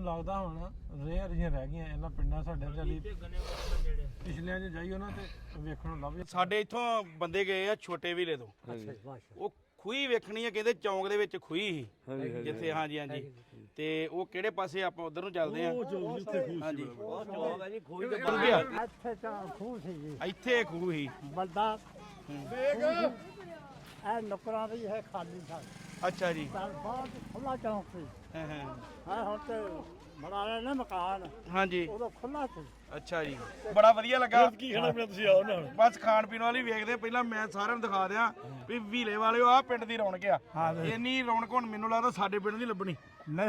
ਮੈਨੂੰ ਲੱਗਦਾ ਹੁਣ ਰੇਅਰ ਜਿਹੀਆਂ ਰਹਿ ਗਈਆਂ ਇਹਨਾਂ ਪਿੰਡਾਂ ਸਾਡੇ ਚੱਲੀ ਪਿਛਲਿਆਂ 'ਚ ਜਾਈ ਉਹਨਾਂ ਤੇ ਵੇਖਣ ਨੂੰ ਲੱਭ ਸਾਡੇ ਇੱਥੋਂ ਬੰਦੇ ਗਏ ਆ ਛੋਟੇ ਵੀਲੇ ਤੋਂ ਉਹ ਖੂਹੀ ਵੇਖਣੀ ਆ ਕਹਿੰਦੇ ਚੌਂਕ ਦੇ ਵਿੱਚ ਖੂਹੀ ਸੀ ਜਿੱਥੇ ਹਾਂਜੀ ਹਾਂਜੀ ਤੇ ਉਹ ਕਿਹੜੇ ਪਾਸੇ ਆਪਾਂ ਉਧਰ ਨੂੰ ਚੱਲਦੇ ਆ ਹਾਂਜੀ ਇੱਥੇ ਤਾਂ ਖੂਹ ਸੀ ਜੀ ਇੱਥੇ ਖੂਹ ਸੀ ਬੰਦਾ ਇਹ ਨੁਕਰਾਂ ਦੀ ਹੈ ਖਾਲੀ ਥਾਂ ਅੱਛਾ ਜੀ ਤਾਂ ਬਹੁਤ ਖੁੱਲਾ ਚੌਂਕ ਸੀ ਹਾਂ ਹਾਂ ਹਾਂ ਹੁਣ ਤੇ ਬਣਾ ਰਹੇ ਨੇ ਮਕਾਨ ਹਾਂਜੀ ਉਦੋਂ ਖੁੱਲਾ ਸੀ ਅੱਛਾ ਜੀ ਬੜਾ ਵਧੀਆ ਲੱਗਾ ਕੀ ਖਾਣਾ ਪੀਣਾ ਤੁਸੀਂ ਆਓ ਨਾਲ ਬਸ ਖਾਣ ਪੀਣ ਵਾਲੀ ਵੇਖਦੇ ਪਹਿਲਾਂ ਮੈਂ ਸਾਰਿਆਂ ਨੂੰ ਦਿਖਾ ਦਿਆਂ ਵੀ ਵੀਲੇ ਵਾਲਿਓ ਆਹ ਪਿੰਡ ਦੀ ਰੌਣਕ ਆ ਇੰਨੀ ਰੌਣਕ ਹੁਣ ਮੈਨੂੰ ਲੱਗਦਾ ਸਾਡੇ ਪਿੰਡ ਦੀ ਲੱਭਣੀ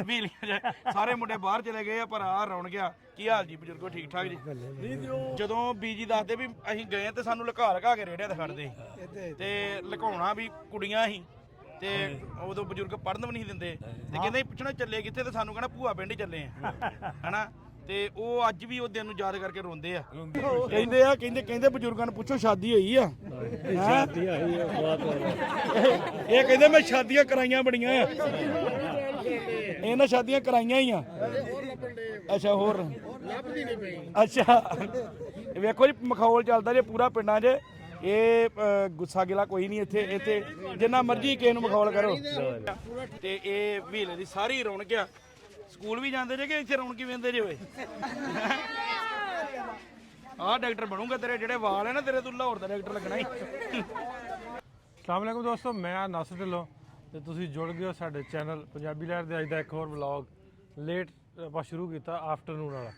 ਵੀਲੇ ਸਾਰੇ ਮੁੰਡੇ ਬਾਹਰ ਚਲੇ ਗਏ ਆ ਪਰ ਆਹ ਰੌਣਕ ਆ ਕੀ ਹਾਲ ਜੀ ਬਜ਼ੁਰਗੋ ਠੀਕ ਠਾਕ ਜੀ ਜਦੋਂ ਬੀਜੀ ਦੱਸਦੇ ਵੀ ਅਸੀਂ ਗਏ ਤੇ ਸਾਨੂੰ ਲੁਕਾ ਕੇ ਰੇੜਿਆਂ ਤੇ ਖੜਦੇ ਤੇ ਲੁਕਾਉਣਾ ਵੀ ਕੁੜੀਆਂ ਸੀ ਤੇ ਉਦੋਂ ਬਜ਼ੁਰਗ ਪੜਨ ਵੀ ਨਹੀਂ ਦਿੰਦੇ ਤੇ ਕਹਿੰਦੇ ਪੁੱਛਣਾ ਚੱਲੇ ਕਿੱਥੇ ਤੇ ਸਾਨੂੰ ਕਹਿੰਦਾ ਭੂਆ ਪਿੰਡ ਹੀ ਚੱਲੇ ਆ ਹਨਾ ਤੇ ਉਹ ਅੱਜ ਵੀ ਉਹ ਦਿਨ ਨੂੰ ਯਾਦ ਕਰਕੇ ਰੋਂਦੇ ਆ ਕਹਿੰਦੇ ਬਜ਼ੁਰਗਾਂ ਨੂੰ ਪੁੱਛੋ ਸ਼ਾਦੀ ਹੋਈ ਆ ਸ਼ਾਦੀ ਆਈ ਹੈ ਬਹੁਤ ਇਹ ਕਹਿੰਦੇ ਮੈਂ ਸ਼ਾਦੀਆਂ ਕਰਾਈਆਂ ਬੜੀਆਂ ਆ ਇਹਨਾਂ ਸ਼ਾਦੀਆਂ ਕਰਾਈਆਂ ਹੀ ਆ ਅੱਛਾ ਹੋਰ ਲੱਭਦੀ ਨਹੀਂ ਪਈ ਅੱਛਾ ਵੇਖੋ ਜੀ ਮਖੌਲ ਚੱਲਦਾ ਜੇ ਪੂਰਾ ਪਿੰਡਾਂ 'ਚ ਇਹ ਗੁੱਸਾ ਗਿਲਾ ਕੋਈ ਨਹੀਂ ਇੱਥੇ ਜਿੰਨਾ ਮਰਜ਼ੀ ਕਿਸੇ ਨੂੰ ਮਖੌਲ ਕਰੋ ਤੇ ਇਹ ਵੀਲੇ ਦੀ ਸਾਰੀ ਰੌਣਕ ਆ ਸਕੂਲ ਵੀ ਜਾਂਦੇ ਜੇ ਕਿ ਇੱਥੇ ਰੌਣਕ ਹੀ ਵੇਂਦੇ ਜੇ ਓਏ ਆਹ ਡਾਕਟਰ ਬਣੂਗਾ ਤੇਰੇ ਜਿਹੜੇ ਵਾਲ ਹੈ ਨਾ ਤੇਰੇ ਤੂੰ ਲਾਹੌਰ ਦਾ ਡਾਕਟਰ ਲੱਗਣਾ ਹੀ ਅਸਲਾਮ ਵਾਲੇਕੁਮ ਦੋਸਤੋ ਮੈਂ ਨਾਸਰ ਢਿੱਲੋਂ ਤੇ ਤੁਸੀਂ ਜੁੜ ਗਏ ਹੋ ਸਾਡੇ ਚੈਨਲ ਪੰਜਾਬੀ ਲਹਿਰ ਦੇ ਅੱਜ ਦਾ ਇੱਕ ਹੋਰ ਵਲੌਗ ਲੇਟ ਆਪਾਂ ਸ਼ੁਰੂ ਕੀਤਾ ਆਫਟਰਨੂਨ ਵਾਲਾ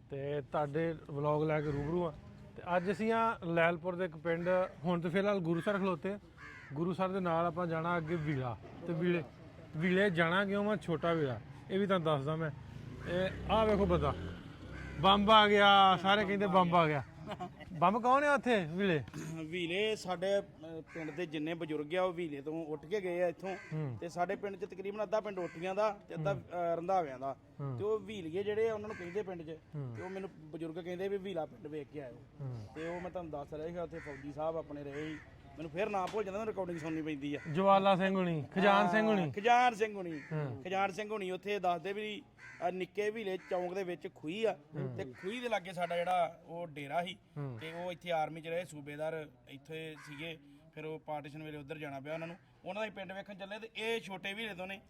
ਤੇ ਤੁਹਾਡੇ ਵਲੌਗ ਲੈ ਕੇ ਰੂਬਰੂ ਆ ਤੇ ਅੱਜ ਅਸੀਂ ਆ ਲੈਲਪੁਰ ਦੇ ਇੱਕ ਪਿੰਡ ਹੁਣ ਤੇ ਫਿਲਹਾਲ ਗੁਰੂਸਰ ਖਲੋਤੇ ਆ ਗੁਰੂਸਰ ਦੇ ਨਾਲ ਆਪਾਂ ਜਾਣਾ ਅੱਗੇ ਵੀਲਾ ਤੇ ਵੀਲੇ ਜਾਣਾ ਕਿਉਂ ਮੈਂ ਛੋਟਾ ਵੀਲਾ ਇਹ ਵੀ ਤੁਹਾਨੂੰ ਦੱਸਦਾ ਮੈਂ ਇਹ ਆਹ ਵੇਖੋ ਬੰਦਾ ਬੰਬ ਆ ਗਿਆ ਸਾਰੇ ਕਹਿੰਦੇ ਬੰਬ ਆ ਗਿਆ ਬੰਬ ਕੌਣ ਆ ਉੱਥੇ ਵੀਲੇ ਸਾਡੇ ਪਿੰਡ ਦੇ ਜਿੰਨੇ ਬਜ਼ੁਰਗ ਆ ਉਹ ਵੀਲੇ ਤੋਂ ਉੱਠ ਕੇ ਗਏ ਆ ਇੱਥੋਂ ਤੇ ਸਾਡੇ ਪਿੰਡ 'ਚ ਤਕਰੀਬਨ ਅੱਧਾ ਪਿੰਡ ਉੱਠੀਆਂ ਦਾ ਤੇ ਅੱਧਾ ਰੰਧਾਵਿਆਂ ਦਾ ਤੇ ਉਹ ਵੀਲੀਏ ਜਿਹੜੇ ਆ ਉਹਨਾਂ ਨੂੰ ਕਹਿੰਦੇ ਪਿੰਡ 'ਚ ਤੇ ਉਹ ਮੈਨੂੰ ਬਜ਼ੁਰਗ ਕਹਿੰਦੇ ਵੀ ਵੀਲਾ ਪਿੰਡ ਵੇਖ ਕੇ ਆਇਓ ਤੇ ਉਹ ਮੈਂ ਤੁਹਾਨੂੰ ਦੱਸ ਰਿਹਾ ਸੀ ਉੱਥੇ ਫੌਜੀ ਸਾਹਿਬ ਆਪਣੇ ਰਹੇ ਸੀ ਮੈਨੂੰ ਫੇਰ ਨਾਂ ਭੁੱਲ ਜਾਂਦਾ ਰਿਕਾਰਡਿੰਗ ਸੁਣਨੀ ਪੈਂਦੀ ਆ ਜਵਾਲਾ ਸਿੰਘ ਹੁਣੀ ਖਜਾਨ ਸਿੰਘ ਹੁਣੀ ਉੱਥੇ ਦੱਸਦੇ ਵੀ ਨਿੱਕੇ ਵੀਲੇ ਚੌਂਕ ਦੇ ਵਿੱਚ ਖੂਹੀ ਆ ਤੇ ਖੂਹੀ ਦੇ ਲਾਗੇ ਸਾਡਾ ਜਿਹੜਾ ਉਹ ਡੇਰਾ ਸੀ ਤੇ ਉਹ ਇੱਥੇ ਆਰਮੀ 'ਚ ਰਹੇ ਸੂਬੇਦਾਰ ਇੱਥੇ ਸੀਗੇ ਫਿਰ ਉਹ ਪਾਰਟੀਸ਼ਨ ਵੇਲੇ ਉੱਧਰ ਜਾਣਾ ਪਿਆ ਉਹਨਾਂ ਨੂੰ ਉਹਨਾਂ ਦਾ ਪਿੰਡ ਵੇਖਣ ਚੱਲੇ ਤੇ ਇਹ ਛੋਟੇ ਵੀਲੇ ਤੋਂ ਨੇ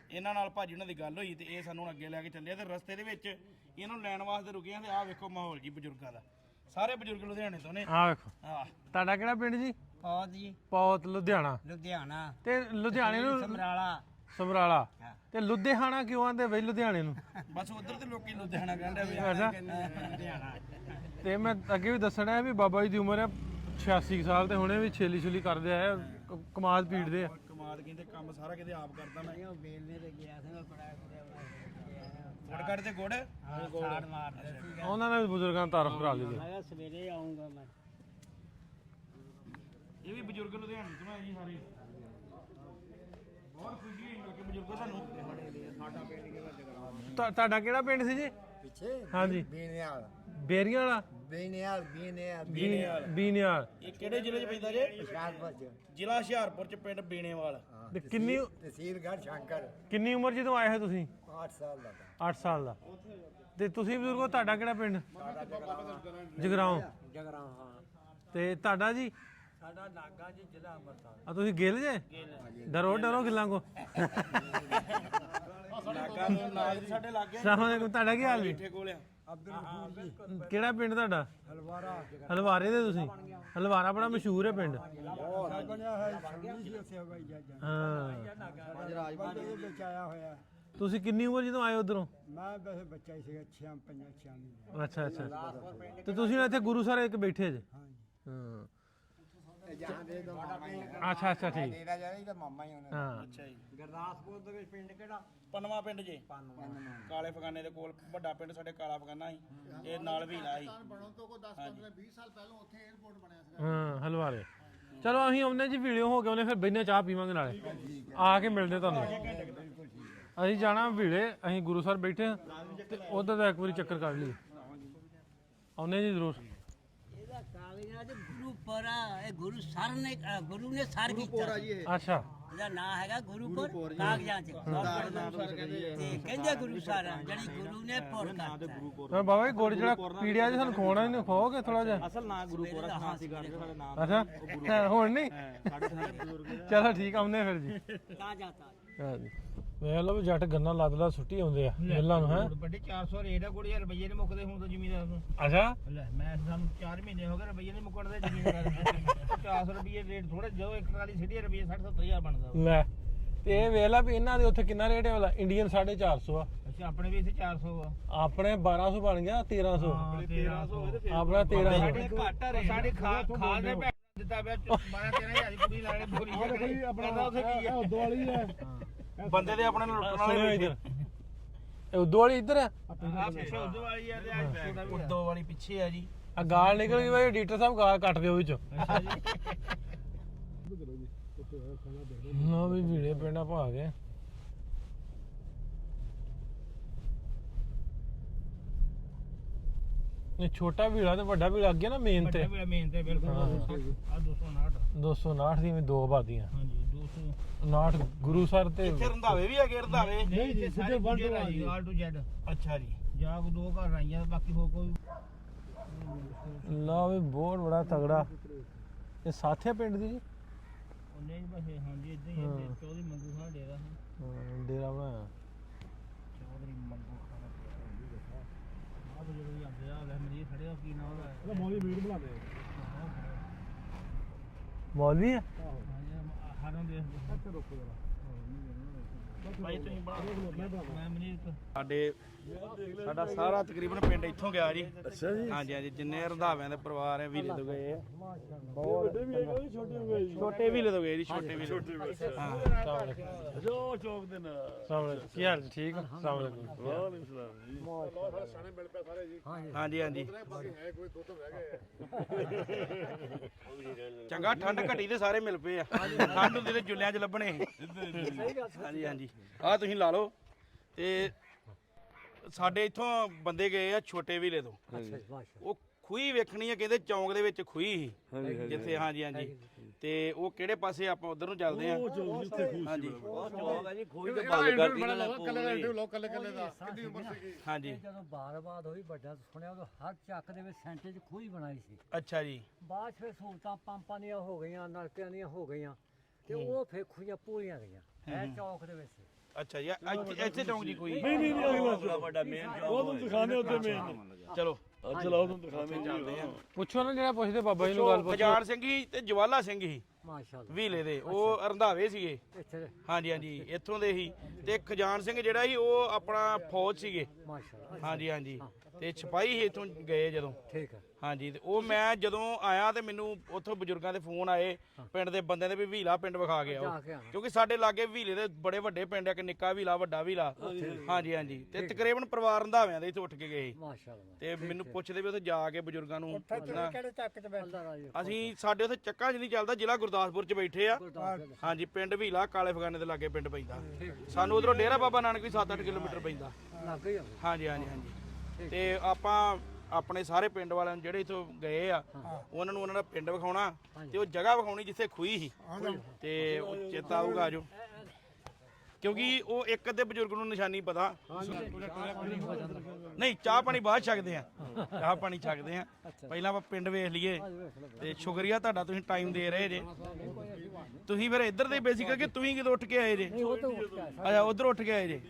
ਇਹਨਾਂ ਨਾਲ ਭਾਜੀ ਉਹਨਾਂ ਦੀ ਗੱਲ ਹੋਈ ਤੇ ਇਹ ਸਾਨੂੰ ਅੱਗੇ ਲੈ ਕੇ ਚੱਲੇ ਤੇ ਰਸਤੇ ਦੇ ਵਿੱਚ ਇਹਨਾਂ ਨੂੰ ਲੈਣ ਵਾਸਤੇ ਰੁਕੇ ਆ ਤੇ ਆਹ ਵੇਖੋ ਮਾਹੌਲ ਜੀ ਬਜ਼ੁਰਗਾਂ ਦਾ ਸਾਰੇ ਬਜ਼ੁਰਗ ਲੁਧਿਆਣੇ ਤੋਂ ਨੇ ਆਹ ਵੇਖੋ ਤੁਹਾਡਾ ਕਿਹੜਾ ਪਿੰਡ ਜੀ ਪੌਦ ਜੀ ਪੌਤ ਲੁਧਿਆਣਾ ਤੇ ਲੁਧਿਆਣੇ ਨੂੰ ਸਮਰਾਲਾ ਤੇ ਲੁਧਿਆਣਾ ਕਿਉਂ ਆਂਦੇ ਬਈ ਲੁਧਿਆਣੇ ਨੂੰ ਬਸ ਉਧਰ ਤੇ ਲੋਕੀ ਲੁਧਿਆਣਾ ਕਹਿੰਦੇ ਵੀ ਲੁਧਿਆਣਾ ਤੇ ਮੈਂ ਅੱਗੇ ਵੀ ਦੱਸਣਾ ਹੈ ਵੀ ਬਾਬਾ ਜੀ ਦੀ ਉਮਰ ਹੈ 86 ਸਾਲ ਤੇ ਹੁਣੇ ਵੀ ਛੇਲੀ ਕਰਦੇ ਆ ਕਮਾਦ ਪੀੜਦੇ ਆ ਕਮਾਦ ਕਹਿੰਦੇ ਕੰਮ ਸਾਰਾ ਕਿਤੇ ਆਪ ਕਰਦਾ ਮੈਂ ਵੇਲਨੇ ਤੇ ਗਿਆ ਸੀ ਮੈਂ ਬੜਾ ਗੁੜ ਕੱਢ ਤੇ ਗੁੜ ਸਾੜ ਮਾਰਦੇ ਸੀ ਉਹਨਾਂ ਨੇ ਬਜ਼ੁਰਗਾਂ ਤਾਰਫ ਕਰਾ ਲਈ ਮੈਂ ਸਵੇਰੇ ਆਉਂਗਾ ਮੈਂ ਇਹ ਵੀ ਬਜ਼ੁਰਗ ਲੁਧਿਆਣੇ ਤੋਂ ਆਏ ਜੀ ਸਾਰੇ ਬਹੁਤ ਖੁਸ਼ੀ ਹੋਈ ਮਿਲ ਕੇ ਬਜ਼ੁਰਗ ਤੁਹਾਨੂੰ ਸਾਡਾ ਪਿੰਡ ਤੁਹਾਡਾ ਕਿਹੜਾ ਪਿੰਡ ਸੀ ਜੀ ਪਿੱਛੇ ਹਾਂਜੀ ਬੀਨਿਆਲ ਬੇਰੀਆਂ ਵਾਲਾ ਬੀਨਿਆਲ ਇਹ ਕਿਹੜੇ ਜ਼ਿਲ੍ਹੇ 'ਚ ਪੈਂਦਾ ਜੇ ਹੁਸ਼ਿਆਰਪੁਰ ਚ ਜ਼ਿਲ੍ਹਾ ਹੁਸ਼ਿਆਰਪੁਰ 'ਚ ਪਿੰਡ ਬੀਣੇਵਾਲ ਤੇ ਕਿੰਨੀ ਤਹਿਸੀਲਗੜ੍ਹ ਸ਼ੰਕਰ ਕਿੰਨੀ ਉਮਰ ਜਦੋਂ ਆਏ ਹੋ ਤੁਸੀਂ 8 ਸਾਲ ਦਾ 8 ਸਾਲ ਦਾ ਤੇ ਤੁਸੀਂ ਬਜ਼ੁਰਗੋ ਤੁਹਾਡਾ ਕਿਹੜਾ ਪਿੰਡ ਜਗਰਾਉਂ ਹਾਂ ਤੇ ਤੁਹਾਡਾ ਜੀ ਸਾਡਾ ਨਾਗਾ ਜੀ ਜ਼ਿਲ੍ਹਾ ਅੰਮ੍ਰਿਤਸਰ ਆ ਤੁਸੀਂ ਗਿੱਲ ਜੇ ਡਰੋ ਗਿੱਲਾਂ ਕੋ ਨਾਗਾ ਤੋਂ ਨਾਲ ਹੀ ਸਾਡੇ ਲੱਗੇ ਸਲਾਮ ਅਲੈਕੁਮ ਤੁਹਾਡਾ ਕੀ ਹਾਲ ਜੀ ਇੱਥੇ ਕੋਲ ਆ ਕਿਹੜਾ ਪਿੰਡ ਤੁਹਾਡਾ ਹਲਵਾਰਾ ਹਲਵਾਰੇ ਦੇ ਤੁਸੀਂ ਹਲਵਾਰਾ ਬੜਾ ਮਸ਼ਹੂਰ ਹੈ ਪਿੰਡ ਬਣਿਆ ਹੈ ਸਰਵਿਸ ਹੀ ਉੱਥੇ ਹਵਾਈ ਜਹਾਜ਼ਾਂ ਹਾਂ ਰਾਜਪਾਲ ਦੇ ਵਿੱਚ ਆਇਆ ਹੋਇਆ ਤੁਸੀਂ ਕਿੰਨੀ ਉਮਰ ਜਦੋਂ ਆਏ ਉਧਰੋਂ ਮੈਂ ਵੈਸੇ ਬੱਚਾ ਹੀ ਸੀਗਾ 6 ਮਹੀਨੇ ਅੱਛਾ ਤੇ ਤੁਸੀਂ ਇੱਥੇ ਗੁਰੂ ਸਰ ਇੱਕ ਬੈਠੇ ਜੇ ਹਾਂ ਜਹਾਂ ਦੇ ਦੋ ਮਾਮਾ ਹੀ ਅੱਛਾ ਠੀਕ ਤੇਰਾ ਜਾਈ ਤਾਂ ਮਾਮਾ ਹੀ ਉਹਨਾਂ ਹਾਂ ਅੱਛਾ ਜੀ ਗੁਰਦਾਸਪੁਰ ਦੇ ਵਿੱਚ ਪਿੰਡ ਕਿਹੜਾ ਪਨਵਾ ਪਿੰਡ ਜੇ ਕਾਲੇ ਫਗਾਨੇ ਦੇ ਕੋਲ ਵੱਡਾ ਪਿੰਡ ਸਾਡੇ ਕਾਲਾ ਫਗਾਨਾ ਸੀ ਇਹ ਨਾਲ ਵੀ ਲਾ ਸੀ ਬਣਨ ਤੋਂ ਕੋਈ 10 15 20 ਸਾਲ ਪਹਿਲਾਂ ਉੱਥੇ 에어ਪੋਰਟ ਬਣਿਆ ਸੀ ਹਾਂ ਹਲਵਾਰੇ ਚਲੋ ਅਸੀਂ ਆਉਂਦੇ ਜੀ ਵੀਡੀਓ ਹੋ ਕੇ ਉਹਨੇ ਫਿਰ ਬੈਨੇ ਚਾਹ ਪੀਵਾਂਗੇ ਨਾਲੇ ਆ ਕੇ ਮਿਲਦੇ ਤੁਹਾਨੂੰ ਅਸੀਂ ਜਾਣਾ ਵੀੜੇ ਅਸੀਂ ਗੁਰੂ ਸਰ ਬੈਠੇ ਆ ਤੇ ਉਧਰ ਦਾ ਇੱਕ ਵਾਰੀ ਚੱਕਰ ਕੱਢ ਲਈਏ ਆਉਂਦੇ ਜੀ ਜ਼ਰੂਰ ਇਹਦਾ ਕਾਲੀਆਂ ਦੇ ਗੁਰੂ ਪਰਾ ਇਹ ਗੁਰੂ ਸਰ ਨੇ ਗੁਰੂ ਨੇ ਸਰ ਕੀਤਾ ਅੱਛਾ ਉਹਦਾ ਨਾਂ ਹੈਗਾ ਗੁਰੂਪੁਰ ਕਾਗਜ਼ਾਂ 'ਚ ਤੇ ਕਹਿੰਦੇ ਗੁਰੂ ਸਾਰਾ ਜਿਹੜੀ ਗੁਰੂ ਨੇ ਪੁਰ ਕਰਤਾ ਤਾਂ ਬਾਬਾ ਜੀ ਗੁੜ ਜਿਹੜਾ ਪੀੜਿਆ ਜੀ ਸਾਨੂੰ ਖਵਾਉਣਾ ਨਹੀਂ ਖਵਾਓਗੇ ਥੋੜਾ ਜਿਹਾ ਅਸਲ ਨਾਂ ਗੁਰੂ ਕੋਰਾ ਖਾਂ ਸੀ ਕਰਦੇ ਸਾਡੇ ਨਾਮ ਅੱਛਾ ਹੁਣ ਨਹੀਂ ਸਾਡੇ ਬਜ਼ੁਰਗ ਚਲੋ ਠੀਕ ਆਉਂਦੇ ਫਿਰ ਜੀ ਤਾਂ ਜਾਤਾ ਹਾਂ ਜੀ ਵੇਖ ਲਓ ਵੀ ਜੱਟ ਗੰਨਾ ਲੱਦ ਸੁੱਟੀ ਆਉਂਦੇ ਆ ਮੇਲਾਂ ਨੂੰ ਹੈ ਵੱਡੇ 400 ਰੇਟ ਆ ਕੋੜੀ ਰੁਪਈਏ ਨਹੀਂ ਮੁੱਕਦੇ ਹੁਣ ਤਾਂ ਜ਼ਮੀਨਦਾਰ ਨੂੰ ਅੱਛਾ ਲੈ ਮੈਂ ਸਾਨੂੰ 4 ਮਹੀਨੇ ਹੋ ਗਏ ਰੁਪਈਏ ਨਹੀਂ ਮੁੱਕਣ ਦੇ ਜ਼ਮੀਨਦਾਰ 400 ਰੁਪਈਏ ਰੇਟ ਥੋੜੇ ਜਦੋਂ ਇੱਕ ਟਰਾਲੀ ਸਿੱਟੀ ਰੁਪਈਏ 60-70 ਬਣਦਾ ਲੈ ਤੇ ਇਹ ਵੇਖ ਲਾ ਵੀ ਇਹਨਾਂ ਦੇ ਉੱਥੇ ਕਿੰਨਾ ਰੇਟ ਹੈ ਵਾਲਾ ਇੰਡੀਅਨ 450 ਆ ਅੱਛਾ ਆਪਣੇ ਵੀ ਇੱਥੇ 400 ਆ ਆਪਣੇ 1200 ਬਣ ਗਿਆ 1300 1300 ਆਪਣਾ 1300 ਸਾਡੇ ਘੱਟ ਆ ਸਾਡੇ ਖਾਦ ਦੇ ਪੈਸੇ ਦਿੱਤਾ ਪਿਆ 12-13 ਹਜ਼ਾਰ ਕੁੜੀ ਲਾਣੇ ਪੂਰੀ ਆਪਣਾ ਉੱਥੇ ਕੀ ਆ ਉਦੋਂ ਵਾਲੀ ਹੈ ਬੰਦੇ ਦੇ ਆਪਣੇ ਲੁੱਟਣ ਸੁਣਿਓ ਵਾਲੇ ਇੱਧਰ ਇਹ ਉਦੋਂ ਵਾਲੀ ਇੱਧਰ ਆ ਆ ਪਿੱਛੇ ਉਦੋਂ ਵਾਲੀ ਆ ਤੇ ਅੱਜ ਛੋਟਾ ਵੀ ਉਦੋਂ ਵਾਲੀ ਪਿੱਛੇ ਆ ਜੀ ਆ ਗਾਲ ਨਿਕਲ ਗਈ ਬਾਈ ਐਡੀਟਰ ਸਾਹਿਬ ਗਾਲ ਕੱਟ ਦਿਓ ਵਿੱਚ ਅੱਛਾ ਜੀ ਨਾ ਵੀ ਵੀੜੇ ਪਿੰਡਾ ਭਾ ਗਏ ਇਹ ਛੋਟਾ ਵੀੜਾ ਤੇ ਵੱਡਾ ਵੀੜਾ ਅੱਗੇ ਨਾ ਮੇਨ ਤੇ ਵੱਡਾ ਮੇਨ ਤੇ ਬਿਲਕੁਲ ਆ 259 259 ਦੀ ਵੀ ਦੋ ਬਾਦੀਆਂ ਹਾਂਜੀ 200 59 ਗੁਰੂ ਸਰ ਤੇ ਇੱਥੇ ਰੰਧਾਵੇ ਵੀ ਹੈਗੇ ਰੰਧਾਵੇ ਨਹੀਂ ਜੀ ਸਿੱਧੇ one to all to Z ਅੱਛਾ ਜੀ ਜਾ ਕੋ ਦੋ ਘਰ ਆਈਆਂ ਬਾਕੀ ਹੋ ਕੋਈ ਲਾ ਵੀ ਬਹੁਤ ਬੜਾ ਤਗੜਾ ਇਹ ਸਾਥਿਆ ਪਿੰਡ ਦੀ ਜੀ ਉਹਨੇ ਹੀ ਬਸ ਹਾਂਜੀ ਇਦਾਂ ਹੀ ਹੈ ਚੌਧਰੀ ਮੰਗੂ ਖਾਨ ਡੇਰਾ ਡੇਰਾ ਬਣਾਇਆ ਚੌਧਰੀ ਮੰਗੂ ਖਾਨ ਆਹ ਜਦੋਂ ਵੀ ਆਉਂਦੇ ਆ ਲੈ ਮਰੀ ਖੜਿਆ ਕੀ ਨਾਮ ਉਹਦਾ ਮੌਲੀ ਵੀਰ ਬਣਾਦੇ ਮੌਲਵੀ ਹੈ ਹਾਰਾਂ ਦੇ ਭਾਈ ਤੁਸੀਂ ਮੈਂ ਮਨੀ ਸਾਡਾ ਸਾਰਾ ਤਕਰੀਬਨ ਪਿੰਡ ਇੱਥੋਂ ਗਿਆ ਜੀ ਅੱਛਾ ਜੀ ਹਾਂਜੀ ਹਾਂਜੀ ਜਿੰਨੇ ਰੰਧਾਵਿਆਂ ਦੇ ਪਰਿਵਾਰ ਹੈ ਵੀਲੇ ਤੋਂ ਗਏ ਆ ਵੱਡੇ ਵੀ ਹੈਗੇ ਛੋਟੇ ਵੀਲੇ ਤੋਂ ਗਏ ਜੀ ਛੋਟੇ ਵੀਲੇ ਹਾਂ ਜੋ ਚੌਕ ਦੇ ਨਾਲ ਸਾਹਮਣੇ ਕੀ ਹਾਲ ਜੀ ਠੀਕ ਸਲਾਮ ਅਲੈਕੁਮ ਹਾਂਜੀ ਹਾਂਜੀ ਚੰਗਾ ਠੰਡ ਘਟੀ ਤੇ ਸਾਰੇ ਮਿਲ ਪਏ ਆ ਠੰਡ ਹੁੰਦੀ ਤੇ ਜੁੱਲਿਆਂ 'ਚ ਲੱਭਣੇ ਹਾਂਜੀ ਹਾਂਜੀ ਆਹ ਤੁਸੀਂ ਲਾ ਲਓ ਤੇ ਸਾਡੇ ਇੱਥੋਂ ਬੰਦੇ ਗਏ ਆ ਛੋਟੇ ਵੀਲੇ ਤੋਂ ਉਹ ਖੂਹੀ ਵੇਖਣੀ ਆ ਕਹਿੰਦੇ ਚੌਂਕ ਦੇ ਵਿੱਚ ਖੂਹੀ ਸੀ ਜਿੱਥੇ ਹਾਂਜੀ ਹਾਂਜੀ ਤੇ ਉਹ ਕਿਹੜੇ ਪਾਸੇ ਆਪਾਂ ਉਧਰ ਨੂੰ ਚੱਲਦੇ ਆ ਹਾਂਜੀ ਹਾਂਜੀ ਜਦੋਂ ਬਾਰ-ਬਾਰ ਹੋਈ ਵੱਡਾ ਸੁਣਿਆ ਉਦੋਂ ਹਰ ਚੱਕ ਦੇ ਵਿੱਚ ਸੈਂਟਰ 'ਚ ਖੂਹੀ ਬਣਾਈ ਸੀ ਅੱਛਾ ਜੀ ਬਾਅਦ 'ਚ ਫਿਰ ਸਹੂਲਤਾਂ ਪੰਪਾਂ ਦੀਆਂ ਹੋ ਗਈਆਂ ਨਲਕਿਆਂ ਦੀਆਂ ਹੋ ਗਈਆਂ ਤੇ ਉਹ ਫਿਰ ਖੂਹੀਆਂ ਪੂਰੀਆਂ ਗਈਆਂ ਹੈ ਚੌਕ ਦੇ ਵਿੱਚ ਅੱਛਾ ਜੀ ਇੱਥੇ ਚੌਂਕ ਜੀ ਕੋਈ ਚਲੋ ਪੁੱਛੋ ਨਾ ਜਿਹੜਾ ਪੁੱਛਦੇ ਬਾਬਾ ਜੀ ਨੂੰ ਗੱਲ ਪੁੱਛੋ ਖਜਾਨ ਸਿੰਘ ਹੀ ਤੇ ਜਵਾਲਾ ਸਿੰਘ ਹੀ ਮਾਸ਼ਾਅੱਲਾ ਵੀਲੇ ਦੇ ਉਹ ਰੰਧਾਵੇ ਸੀਗੇ ਇੱਥੇ ਹਾਂਜੀ ਹਾਂਜੀ ਇੱਥੋਂ ਦੇ ਹੀ ਤੇ ਖਜਾਨ ਸਿੰਘ ਜਿਹੜਾ ਸੀ ਉਹ ਆਪਣਾ ਫੌਜ ਸੀਗੇ ਮਾਸ਼ਾਅੱਲਾ ਹਾਂਜੀ ਹਾਂਜੀ ਤੇ ਸਿਪਾਹੀ ਹੀ ਇੱਥੋਂ ਗਏ ਜਦੋਂ ਠੀਕ ਹੈ ਹਾਂਜੀ ਤੇ ਉਹ ਮੈਂ ਜਦੋਂ ਆਇਆ ਤੇ ਮੈਨੂੰ ਉੱਥੋਂ ਬਜ਼ੁਰਗਾਂ ਦੇ ਫੋਨ ਆਏ ਪਿੰਡ ਦੇ ਬੰਦਿਆਂ ਦੇ ਵੀ ਵੀਲਾ ਪਿੰਡ ਵਿਖਾ ਕੇ ਆਓ ਜਾ ਕੇ ਆਉਣਾ। ਕਿਉਂਕਿ ਸਾਡੇ ਲਾਗੇ ਵੀਲੇ ਦੇ ਬੜੇ ਵੱਡੇ ਪਿੰਡ ਆ ਇੱਕ ਨਿੱਕਾ ਵੀਲਾ ਵੱਡਾ ਵੀਲਾ ਹਾਂਜੀ ਹਾਂਜੀ ਤੇ ਤਕਰੀਬਨ ਪਰਿਵਾਰ ਰੰਧਾਵਿਆਂ ਦੇ ਇੱਥੋਂ ਉੱਠ ਕੇ ਗਏ ਮਾਸ਼ਾਅੱਲਾ ਤੇ ਮੈਨੂੰ ਪੁੱਛਦੇ ਵੀ ਉੱਥੇ ਜਾ ਕੇ ਬਜ਼ੁਰਗਾਂ ਨੂੰ ਪੁੱਛਣਾ ਕਿਹੜੇ ਚੱਕ 'ਚ ਬੈਠਾ ਰਾਜੀ ਅਸੀਂ ਸਾਡੇ ਉੱਥੇ ਚੱਕਾ 'ਚ ਨਹੀਂ ਚੱਲਦਾ ਜ਼ਿਲ੍ਹਾ ਗੁਰਦਾਸਪੁਰ 'ਚ ਬੈਠੇ ਆ ਹਾਂਜੀ ਪਿੰਡ ਵੀਲਾ ਕਾਲੇ ਫਗਾਨੇ ਦੇ ਲਾਗੇ ਪਿੰਡ ਪੈਂਦਾ ਸਾਨੂੰ ਉਧਰੋਂ ਡੇਰਾ ਬਾਬਾ ਨਾਨਕ ਵੀ 7-8 ਕਿਲੋਮੀਟਰ ਪੈਂਦਾ ਲੱਗ ਹੀ ਆ ਹਾਂਜੀ ਹਾਂਜੀ ਹਾਂਜੀ ਤੇ ਆਪਾਂ ਆਪਣੇ ਸਾਰੇ ਪਿੰਡ ਵਾਲਿਆਂ ਨੂੰ ਜਿਹੜੇ ਇਥੋਂ ਗਏ ਆ ਉਹਨਾਂ ਨੂੰ ਉਹਨਾਂ ਦਾ ਪਿੰਡ ਵਿਖਾਉਣਾ ਤੇ ਉਹ ਜਗ੍ਹਾ ਵਿਖਾਉਣੀ ਜਿੱਥੇ ਖੂਹੀ ਸੀ ਤੇ ਉਹ ਚੇਤਾ ਆਊਗਾ ਜੋ ਕਿਉਂਕਿ ਉਹ ਇੱਕ ਅੱਧੇ ਬਜ਼ੁਰਗ ਨੂੰ ਨਿਸ਼ਾਨੀ ਪਤਾ ਨਹੀਂ ਚਾਹ ਪਾਣੀ ਬਾਅਦ ਛਕਦੇ ਆ ਚਾਹ ਪਾਣੀ ਛਕਦੇ ਆ ਪਹਿਲਾਂ ਆਪਾਂ ਪਿੰਡ ਵੇਖ ਲਈਏ ਤੇ ਸ਼ੁਕਰੀਆ ਤੁਹਾਡਾ ਤੁਸੀਂ ਟਾਈਮ ਦੇ ਰਹੇ ਜੇ ਤੁਸੀਂ ਫਿਰ ਇੱਧਰ ਦੇ ਬੇਸਿਕ ਕਿ ਤੁਸੀਂ ਕਿਦੋਂ ਉੱਠ ਕੇ ਆਏ ਜੇ ਅੱਛਾ ਉਧਰ ਉੱਠ ਕੇ ਆਏ ਜੇ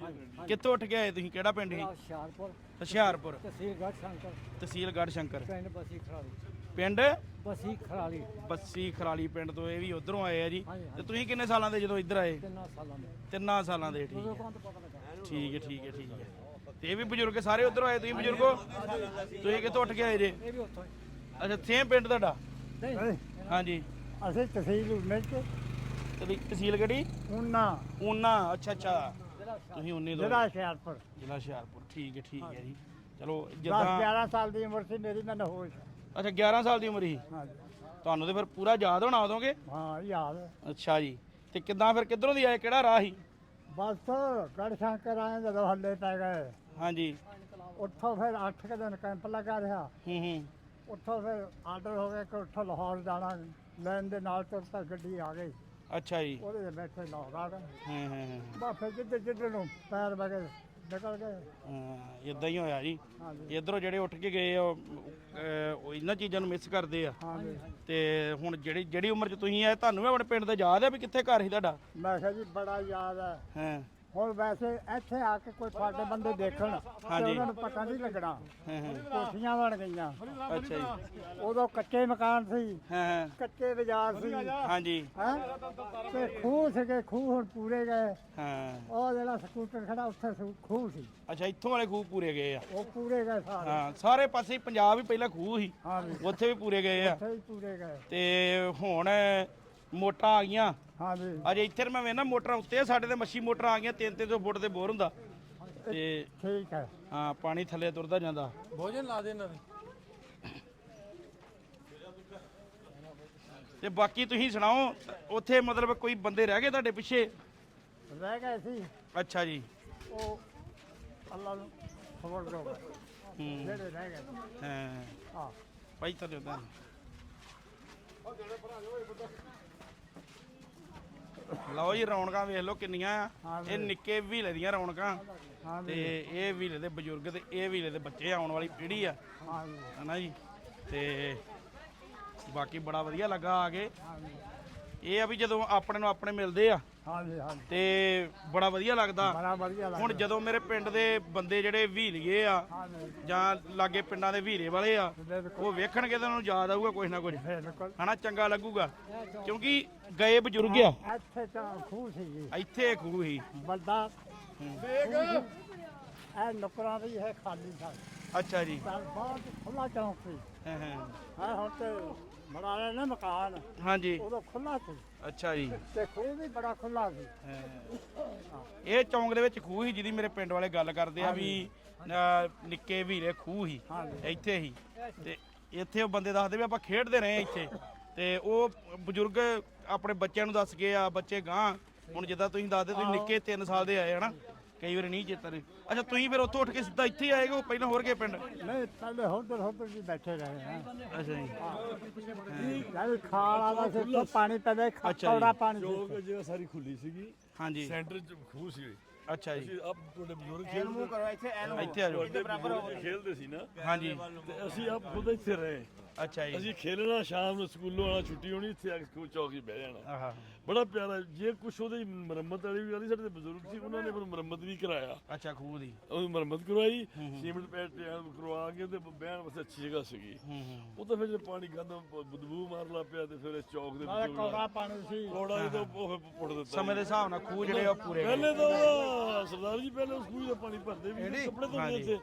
ਕਿੱਥੋਂ ਉੱਠ ਕੇ ਆਏ ਤੁਸੀਂ ਕਿਹੜਾ ਪਿੰਡ ਸੀ ਹੁਸ਼ਿਆਰਪੁਰ ਹੁਸ਼ਿਆਰਪੁਰ ਤਹਿਸੀਲ ਗੜ੍ਹ ਸ਼ੰਕਰ ਤਹਿਸੀਲ ਗੜ੍ਹਸ਼ੰਕਰ ਪਿੰਡ ਬਸੀ ਖਰਾਲੀ ਪਿੰਡ ਬਸੀ ਖਰਾਲੀ ਬੱਸੀ ਖਰਾਲੀ ਪਿੰਡ ਤੋਂ ਇਹ ਵੀ ਉਧਰੋਂ ਆਏ ਆ ਜੀ ਤੇ ਤੁਸੀਂ ਕਿੰਨੇ ਸਾਲਾਂ ਦੇ ਜਦੋਂ ਇੱਧਰ ਆਏ 3 ਸਾਲਾਂ ਦੇ 3 ਸਾਲਾਂ ਦੇ ਠੀਕ ਉਦੋਂ ਹੈ ਕੋਣ ਤੋਂ ਪਤਾ ਲੱਗਾ ਠੀਕ ਹੈ ਠੀਕ ਹੈ ਠੀਕ ਹੈ ਤੇ ਇਹ ਵੀ ਬਜ਼ੁਰਗ ਸਾਰੇ ਉਧਰੋਂ ਆਏ ਤੁਸੀਂ ਬਜ਼ੁਰਗੋ ਤੁਸੀਂ ਕਿੱਥੋਂ ਉੱਠ ਕੇ ਆਏ ਜੇ ਇਹ ਵੀ ਉੱਥੋਂ ਹੀ ਅੱਛਾ ਸੇਮ ਪਿੰਡ ਤੁਹਾਡਾ ਨਹੀਂ ਹਾਂਜੀ ਅਸੀਂ ਤਹਿਸੀਲ ਮਿਲ ਕੇ ਤੇ ਤਹਿਸੀਲ ਕਿਹੜੀ ਊਨਾ ਅੱਛਾ ਅੱਛਾ ਤੁਸੀਂ 19 ਤੋਂ ਜਿਹੜਾ ਹੁਸ਼ਿਆਰਪੁਰ ਜ਼ਿਲ੍ਹਾ ਹੁਸ਼ਿਆਰਪੁਰ ਠੀਕ ਹੈ ਜੀ ਚਲੋ 10 ਜਿੱਦਾਂ 11 ਸਾਲ ਦੀ ਉਮਰ ਸੀ ਮੇਰੀ ਮੈਨੂੰ ਹੋਸ਼ ਅੱਛਾ 11 ਸਾਲ ਦੀ ਉਮਰ ਸੀ ਤੁਹਾਨੂੰ ਤੇ ਫਿਰ ਪੂਰਾ ਯਾਦ ਹੋਣਾ ਉਦੋਂਗੇ ਹਾਂ ਯਾਦ ਅੱਛਾ ਜੀ ਤੇ ਕਿੱਦਾਂ ਫਿਰ ਕਿੱਧਰੋਂ ਦੀ ਆਏ ਕਿਹੜਾ ਰਾਹ ਸੀ ਬਸ ਗੜ੍ਹ ਸ਼ੰਕਰ ਆਏ ਜਦੋਂ ਹੱਲੇ ਪੈ ਗਏ ਹਾਂਜੀ ਉੱਥੋਂ ਫਿਰ 8 ਕੁ ਦਿਨ ਕੈਂਪ ਲੱਗਾ ਰਿਹਾ ਹੂੰ ਉੱਥੋਂ ਫਿਰ ਆਰਡਰ ਹੋ ਗਿਆ ਕਿ ਉੱਥੋਂ ਲਾਹੌਰ ਜਾਣਾ ਲੈਣ ਦੇ ਨਾਲ ਤੁਰ ਤੱਕ ਗੱਡੀ ਆ ਗਈ ਅੱਛਾ ਜੀ। ਉਹਦੇ 'ਤੇ ਬੈਠੇ ਨੌਕਰਾਂ ਹਾਂ ਬਸ ਫਿਰ ਜਿੱਧਰ ਨੂੰ ਪੈਰ ਵਗੇ ਨਿਕਲ ਗਏ। ਇਦਾਂ ਹੀ ਹੋਇਆ ਜੀ। ਹਾਂਜੀ ਇਧਰੋਂ ਜਿਹੜੇ ਉੱਠ ਕੇ ਗਏ ਆ ਉਹ ਇਹਨਾਂ ਚੀਜ਼ਾਂ ਨੂੰ ਮਿਸ ਕਰਦੇ ਆ। ਹਾਂਜੀ ਤੇ ਹੁਣ ਜਿਹੜੀ ਉਮਰ 'ਚ ਤੁਸੀਂ ਆਏ ਤੁਹਾਨੂੰ ਵੀ ਆਪਣੇ ਪਿੰਡ ਦਾ ਯਾਦ ਹੈ ਵੀ ਕਿੱਥੇ ਘਰ ਸੀ ਤੁਹਾਡਾ? ਮੈਂ ਕਿਹਾ ਜੀ ਬੜਾ ਯਾਦ ਹੈ। ਹਾਂ ਹੁਣ ਵੈਸੇ ਇੱਥੇ ਆ ਕੇ ਕੋਈ ਸਾਡੇ ਬੰਦੇ ਦੇਖਣ ਤੇ ਹਾਂਜੀ। ਉਹਨਾਂ ਨੂੰ ਪਤਾ ਨਹੀਂ ਲੱਗਣਾ। ਹਾਂ ਕੋਠੀਆਂ ਬਣ ਗਈਆਂ। ਅੱਛਾ ਜੀ। ਉਦੋਂ ਕੱਚੇ ਮਕਾਨ ਸੀ, ਹਾਂ ਕੱਚੇ ਬਾਜ਼ਾਰ ਸੀ ਹਾਂਜੀ ਹੈਂ ਤੇ ਖੂਹ ਸੀਗੇ, ਖੂਹ ਹੁਣ ਪੂਰੇ ਗਏ। ਹਾਂ। ਉਹ ਜਿਹੜਾ ਸਕੂਟਰ ਖੜਾ ਉੱਥੇ ਖੂਹ ਸੀ, ਅੱਛਾ ਇੱਥੋਂ ਵਾਲੇ ਖੂਹ ਪੂਰੇ ਗਏ ਆ। ਉਹ ਪੂਰੇ ਗਏ ਸਾਰੇ। ਹਾਂ ਸਾਰੇ ਪਾਸੇ ਪੰਜਾਬ ਹੀ ਪਹਿਲਾਂ ਖੂਹ ਸੀ, ਹਾਂਜੀ ਉੱਥੇ ਵੀ ਪੂਰੇ ਗਏ ਆ। ਉੱਥੇ ਹੀ ਪੂਰੇ ਗਏ। ਤੇ ਹੁਣ ਮੋਟਰਾਂ ਆ ਗਈਆਂ। ਹਾਂਜੀ ਅਜੇ ਇੱਥੇ ਮੈਂ ਵੇਖਣਾ ਮੋਟਰਾਂ ਉੱਤੇ ਆ, ਸਾਡੇ ਤੇ ਮੱਛੀ ਮੋਟਰਾਂ ਆ ਗਈਆਂ 300 ਫੁੱਟ ਦੇ ਬੋਰ ਹੁੰਦਾ ਤੇ ਠੀਕ ਹੈ। ਹਾਂ ਪਾਣੀ ਥੱਲੇ ਤੁਰਦਾ ਜਾਂਦਾ। ਭੋਜਨ ਲਾ ਦੇ ਇਹਨਾਂ ਦੇ। ਤੇ ਬਾਕੀ ਤੁਸੀਂ ਸੁਣਾਓ ਉੱਥੇ ਮਤਲਬ ਕੋਈ ਬੰਦੇ ਰਹਿ ਗਏ ਤੁਹਾਡੇ ਪਿੱਛੇ? ਰਹਿ ਗਏ ਸੀ ਅੱਛਾ ਜੀ। ਉਹ ਅੱਲਾ ਨੂੰ ਖਬਰ ਦੋ ਹੂੰ ਜਿਹੜੇ ਰਹਿ ਗਏ। ਹਾਂ ਹਾਂ ਭਾਈ ਤਾਂ ਜਾਂਦਾ ਲਓ ਜੀ ਰੌਣਕਾਂ ਵੇਖ ਲਓ ਕਿੰਨੀਆਂ ਆ। ਇਹ ਨਿੱਕੇ ਵੀਲੇ ਦੀਆਂ ਰੌਣਕਾਂ ਤੇ ਇਹ ਵੀਲੇ ਦੇ ਬਜ਼ੁਰਗ ਤੇ ਇਹ ਵੀਲੇ ਦੇ ਬੱਚੇ ਆਉਣ ਵਾਲੀ ਪੀੜ੍ਹੀ ਆ ਹਾਂਜੀ ਹਨਾ ਜੀ। ਤੇ ਬਾਕੀ ਬੜਾ ਵਧੀਆ ਲੱਗਾ ਆ ਕੇ। ਇਹ ਆ ਵੀ ਜਦੋਂ ਆਪਣੇ ਨੂੰ ਆਪਣੇ ਮਿਲਦੇ ਆ ਹਾਂਜੀ ਹਾਂਜੀ ਤੇ ਬੜਾ ਵਧੀਆ ਲੱਗਦਾ। ਬੜਾ ਵਧੀਆ ਲੱਗਦਾ। ਹੁਣ ਜਦੋਂ ਮੇਰੇ ਪਿੰਡ ਦੇ ਬੰਦੇ ਜਿਹੜੇ ਵੀਲੀਏ ਆ ਹਾਂਜੀ ਜਾਂ ਲਾਗੇ ਪਿੰਡਾਂ ਦੇ ਵੀਰੇ ਵਾਲੇ ਆ ਬਿਲਕੁਲ ਉਹ ਵੇਖਣਗੇ ਤਾਂ ਉਹਨੂੰ ਯਾਦ ਆਊਗਾ ਕੁਝ ਨਾ ਕੁਝ ਬਿਲਕੁਲ। ਹਨਾ ਚੰਗਾ ਲੱਗੂਗਾ ਕਿਉਂਕਿ ਗਏ ਬਜ਼ੁਰਗ ਆ। ਇੱਥੇ ਤਾਂ ਖੂਹ ਸੀ ਜੀ ਇੱਥੇ ਖੂਹ ਸੀ। ਵੱਡਾ ਇਹ ਨੁਕਰਾਂ ਦੀ ਹੈ ਖਾਲੀ ਥਾਂ। ਅੱਛਾ ਜੀ। ਤਾਂ ਬਹੁਤ ਖੁੱਲਾ ਚੌਂਕ ਸੀ। ਹਾਂ ਹਾਂ ਹਾਂ ਹੁਣ ਤੇ ਬਣਾ ਲਿਆ ਨਾ ਮਕਾਨ, ਹਾਂਜੀ ਉਦੋਂ ਖੁੱਲਾ ਸੀ ਅੱਛਾ ਜੀ। ਤੇ ਖੂਹ ਵੀ ਬੜਾ ਖੁੱਲਾ ਸੀ। ਇਹ ਚੌਂਕ ਦੇ ਵਿੱਚ ਖੂਹ ਸੀ ਜਿਹਦੀ ਮੇਰੇ ਪਿੰਡ ਵਾਲੇ ਗੱਲ ਕਰਦੇ ਆ ਵੀ ਨਿੱਕੇ ਵੀਰੇ ਖੂਹ ਸੀ ਇੱਥੇ ਹੀ। ਤੇ ਇੱਥੇ ਉਹ ਬੰਦੇ ਦੱਸਦੇ ਵੀ ਆਪਾਂ ਖੇਡਦੇ ਰਹੇ ਇੱਥੇ ਤੇ ਉਹ ਬਜ਼ੁਰਗ ਆਪਣੇ ਬੱਚਿਆਂ ਨੂੰ ਦੱਸ ਗਏ ਆ। ਬੱਚੇ ਗਾਂ ਹੁਣ ਜਿੱਦਾਂ ਤੁਸੀਂ ਦੱਸਦੇ ਤੁਸੀਂ ਨਿੱਕੇ 3 ਸਾਲ ਦੇ ਆਏ ਹਨਾ, ਕਈ ਵਾਰ ਨਹੀਂ ਚੇਤਾ ਰਹੇ। ਅੱਛਾ ਤੁਸੀਂ ਫਿਰ ਉੱਥੋਂ ਉੱਠ ਕੇ ਸਿੱਧਾ ਇੱਥੇ ਹੀ ਆਏਗੇ ਉਹ ਪਹਿਲਾਂ ਹੋਰ ਗਏ ਪਿੰਡ? ਨਹੀਂ ਪਹਿਲੇ ਹੋਦਰ ਜੀ ਬੈਠੇ ਰਹੇ ਹਾਂ। ਅੱਛਾ ਜੀ। ਜਦ ਖਾਲ ਆਦਾ ਸੀ ਉੱਤੋਂ ਪਾਣੀ ਪੈਂਦਾ ਖਤੌੜਾ ਪਾਣੀ ਸੀ। ਚੌਕ ਜਗ੍ਹਾ ਸਾਰੀ ਖੁੱਲੀ ਸੀਗੀ, ਹਾਂਜੀ ਸੈਂਟਰ ਚ ਖੂਹ ਸੀ। ਅੱਛਾ ਜੀ। ਅਸੀਂ ਆਪ ਤੁਹਾਡੇ ਬਜ਼ੁਰਗ ਮੂੰਹ ਕਰੋ ਇੱਥੇ ਐਨ ਇੱਥੇ ਆ ਜਾਓ। ਖੇਲਦੇ ਸੀ ਨਾ, ਹਾਂਜੀ ਤੇ ਅਸੀਂ ਆਪ ਖੁਦ ਇੱਥੇ ਰਹੇ। ਅੱਛਾ ਜੀ। ਅਸੀਂ ਖੇਲਣਾ, ਸ਼ਾਮ ਨੂੰ ਸਕੂਲੋਂ ਆਣਾ, ਛੁੱਟੀ ਹੋਣੀ, ਇੱਥੇ ਆ ਕੇ ਸਕੂਲ ਚੌਕ 'ਚ ਬਹਿ ਜਾਣਾ। ਆਹਾ ਬੜਾ ਪਿਆਰਾ। ਜੇ ਕੁਛ ਉਹਦੀ ਮੁਰੰਮਤ ਵਾਲੀ ਵੀ ਵਾਲੀ ਸਾਡੇ ਬਜ਼ੁਰਗ ਸੀ, ਉਹਨਾਂ ਨੇ ਮੁਰੰਮਤ ਵੀ ਕਰਾਇਆ। ਅੱਛਾ ਖੂਹ ਦੀ। ਉਹਦੀ ਮੁਰੰਮਤ ਕਰਵਾਈ, ਸੀਮੈਂਟ ਪੈਟ ਕਰਵਾ ਕੇ ਤੇ ਬਹਿਣ ਵਾਸਤੇ ਅੱਛੀ ਜਗ੍ਹਾ ਸੀਗੀ। ਉਹ ਤਾਂ ਫਿਰ ਜੇ ਪਾਣੀ ਗੰਦਾ ਬਦਬੂ ਮਾਰ ਲਾ ਪਿਆ ਤੇ ਫਿਰ ਇਸ ਚੌਕ ਦੇ ਨਾਲੇ ਕੌੜਾ ਪਾਣੀ ਸੀ। ਕੋੜਾ ਇਹ ਤਾਂ ਉਹ ਪੁੱਟ ਦਿੱਤਾ। ਸਮੇਂ ਦੇ ਹਿਸਾਬ ਨਾਲ ਖੂਹ ਜਿਹੜੇ ਉਹ ਪੂਰੇ ਪਹਿਲੇ ਤਾਂ ਸਰਦਾਰ ਜੀ ਪਹਿਲੇ ਉਸ ਖੂਹ ਦਾ ਪਾਣੀ ਭਰਦੇ ਵੀ ਸੀ, ਕੱਪੜੇ ਧੋਂਦੇ ਇੱਥੇ।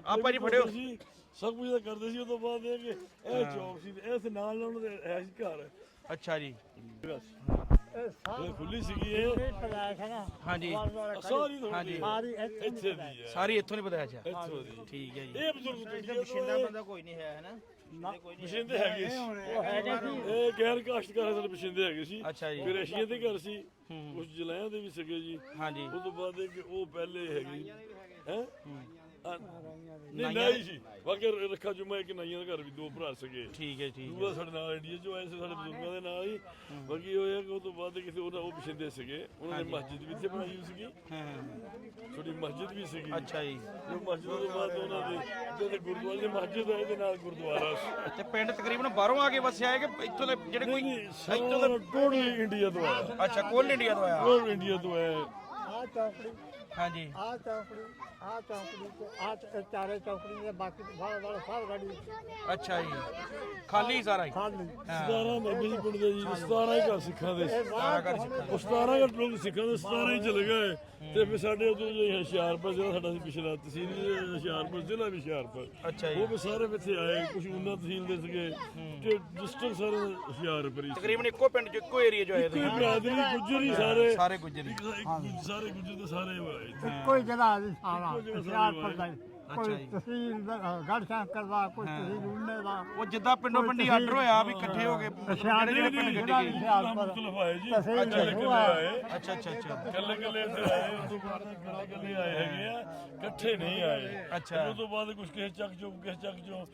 ਆਪਾਂ ਜੀ ਫੜਿਓ। ਸੀ ਸਭ ਕੁਝ ਤਾਂ ਕਰਦੇ ਸੀ। ਉਹ ਤੋਂ ਬਾਅਦ ਇਹ ਕਿ ਇਹ ਚੌਕ ਸੀ, ਇਸ ਨਾਲ ਉਹਨਾਂ ਦੇ ਹੈ ਸੀ ਘਰ। ਅੱਛਾ ਜੀ। ਇਹ ਸਾਰੀ ਖੁੱਲੀ ਸੀਗੀ ਇਹ ਪਲਾਟ ਹੈ ਨਾ। ਹਾਂਜੀ ਸਾਰੀ ਹਾਂਜੀ ਸਾਰੀ ਇੱਥੇ ਦੀ ਹੈ, ਸਾਰੀ ਇੱਥੋਂ ਨਹੀਂ ਪਤਾ। ਅੱਛਾ ਇੱਥੋਂ ਦੀ। ਠੀਕ ਹੈ ਜੀ। ਇਹ ਬਜ਼ੁਰਗ ਮਸ਼ੀਨਾ ਬੰਦਾ ਕੋਈ ਨਹੀਂ ਹੈ ਹਨਾ। ਬਸ਼ਿੰਦੇ ਹੈਗੇ ਸੀ। ਉਹ ਹੈਗੇ ਸੀ। ਇਹ ਗੈਰ ਕਾਸ਼ਤਕਾਰ ਸਾਡੇ ਬਸ਼ਿੰਦੇ ਹੈਗੇ ਸੀ। ਅੱਛਾ ਜੀ। ਫਿਰ ਏਸ਼ੀਆ ਦੇ ਘਰ ਸੀ, ਕੁਝ ਜਲਾਇਆਂ ਦੇ ਵੀ ਸੀਗੇ ਜੀ। ਹਾਂਜੀ ਉਸ ਤੋਂ ਬਾਅਦ ਇਹ ਕਿ ਉਹ ਪਹਿਲੇ ਹੈਗੇ ਹੈ ਨਹੀਂ ਨਹੀਂ ਸੀ ਵਾਕਿਆ ਰੱਖਾ ਜੁਮਾ ਕਿ ਨਾਈਆਂ ਦੇ ਘਰ ਵੀ 2 ਭਰਾ ਸੀਗੇ। ਠੀਕ ਹੈ ਠੀਕ ਦੂਆ ਸਾਡੇ ਨਾਲ ਇੰਡੀਆ ਚੋਂ ਆਏ ਸੀ, ਸਾਡੇ ਬਜ਼ੁਰਗਾਂ ਦੇ ਨਾਲ ਹੀ। ਬਾਕੀ ਉਹ ਇਹ ਕਿ ਉਹ ਤੋਂ ਬਾਅਦ ਕਿਸੇ ਉਹ ਬਸ਼ਿੰਦੇ ਸੀਗੇ, ਉਹਨਾਂ ਨੇ ਮਸਜਿਦ ਵੀ ਇੱਥੇ ਬਣਾਈ ਹੋਈ ਸੀਗੀ। ਹਾਂ ਛੋਟੀ ਮਸਜਿਦ ਵੀ ਸੀਗੀ। ਅੱਛਾ ਜੀ। ਜੋ ਮਸਜਿਦ ਤੋਂ ਬਾਅਦ ਉਹਨਾਂ ਦੇ ਜਿਹੜੇ ਗੁਰਦੁਆਰੇ ਦੀ ਮਸਜਿਦ ਹੈ, ਇਹਦੇ ਨਾਲ ਗੁਰਦੁਆਰਾ ਸੀ। ਤੇ ਪਿੰਡ ਤਕਰੀਬਨ ਬਾਹਰੋਂ ਆ ਕੇ ਵਸਿਆ ਹੈ ਕਿ ਇੱਥੋਂ ਦੇ ਜਿਹੜੇ ਕੋਈ ਇੱਥੋਂ ਦੇ? ਟੋਟਲੀ ਇੰਡੀਆ ਤੋਂ ਆਇਆ। ਅੱਛਾ ਕੋਲ ਇੰਡੀਆ ਤੋਂ ਆਇਆ। ਟੋਟਲ ਇੰਡੀਆ ਤੋਂ ਆਇਆ। ਆ ਚੌਕੜੀ, ਹਾਂਜੀ ਆ ਚੌਕੜੀ, ਆ ਚੌਕੜੀ ਤੇ ਆ ਚਾਰੇ ਚੌਕੜੀ ਦੇ ਬਾਕੀ ਵਾਲੇ ਸਭ ਗਾੜੀ ਅੱਛਾ ਜੀ। ਖਾਲੀ ਸਾਰਾ ਹੀ। ਖਾਲੀ। 17 ਬਾਬੇ ਜੀ ਪਿੰਡ ਦੇ ਜੀ, 17 ਹੀ ਘਰ ਸਿੱਖਾਂ ਦੇ। ਉਹ 17 ਘਰ ਲੋਕ ਸਿੱਖਾਂ ਦੇ 17 ਹੀ ਚਲੇ ਗਏ। ਤੇ ਫਿਰ ਸਾਡੇ ਉਦੋਂ ਜੋ ਹੁਸ਼ਿਆਰਪੁਰ ਜਿਹੜਾ ਸਾਡਾ ਸੀ ਪਿਛਲਾ ਤਹਿਸੀਲ ਹੁਸ਼ਿਆਰਪੁਰ, ਜ਼ਿਲ੍ਹਾ ਵੀ ਹੁਸ਼ਿਆਰਪੁਰ, ਅੱਛਾ ਜੀ। ਉਹ ਵੀ ਸਾਰੇ ਇੱਥੇ ਆਏ। ਕੁਝ ਉਹਨਾਂ ਤਹਿਸੀਲ ਦੇ ਸੀਗੇ ਤੇ ਡਿਸਟ੍ਰਿਕਟ ਸਾਰੇ ਹੁਸ਼ਿਆਰਪੁਰ ਹੀ ਸੀ। ਤਕਰੀਬਨ ਇੱਕੋ ਪਿੰਡ ਚ ਇੱਕੋ ਏਰੀਆ ਚ ਆਏ ਕੋਈ ਤੁਸੀਂ? ਬਰਾਦਰੀ ਗੁੱਜਰ ਹੀ ਸਾਰੇ ਸਾਰੇ ਗੁੱਜਰੀ। ਸਾਰੇ ਗੁੱਜਰ ਦੇ ਸਾਰੇ ਆਏ ਇੱਥੇ। ਕੋਈ ਜਗ੍ਹਾ ਨਹੀਂ ਸਾਰਾ ਹੁਸ਼ਿਆਰਪੁਰ ਦਾ ਹੀ। ਕੋਈ ਤਹਿਸੀਲ ਗੜਸ਼ੰਕਰ ਦਾ, ਕੋਈ ਤਹਿਸੀਲ ਉਨੇ ਦਾ। ਉਹ ਜਿੱਦਾਂ ਪਿੰਡੋਂ ਪਿੰਡੀ ਆਰਡਰ ਹੋਇਆ ਵੀ ਇਕੱਠੇ ਹੋ ਕੇ ਹੁਸ਼ਿਆਰਪੁਰ ਜਿਹੜੇ ਪਿੰਡ ਜ਼ਿਲ੍ਹਾ ਗੱਡੀ ਗਈ। ਹੁਸ਼ਿਆਰਪੁਰ ਮੁਖਤਲਿਫ ਆਏ ਜੀ, ਤਹਿਸੀਲ ਕੱਲੇ ਕੱਲੇ ਆਏ। ਅੱਛਾ ਅੱਛਾ ਅੱਛਾ ਕੱਲੇ ਕੱਲੇ ਇੱਥੇ ਆਏ। ਉਸ ਤੋਂ ਬਾਅਦ ਕੱਲੇ ਕੱਲੇ ਆਏ ਹੈਗੇ ਆ, ਇਕੱਠੇ ਨਹੀਂ ਆਏ। ਅੱਛਾ। ਉਸ ਤੋਂ ਬਾਅਦ ਕੁਝ ਕਿਸੇ ਚੱਕ ਚੋਂ ਕਿਸੇ ਚੱਕ ਚੋਂ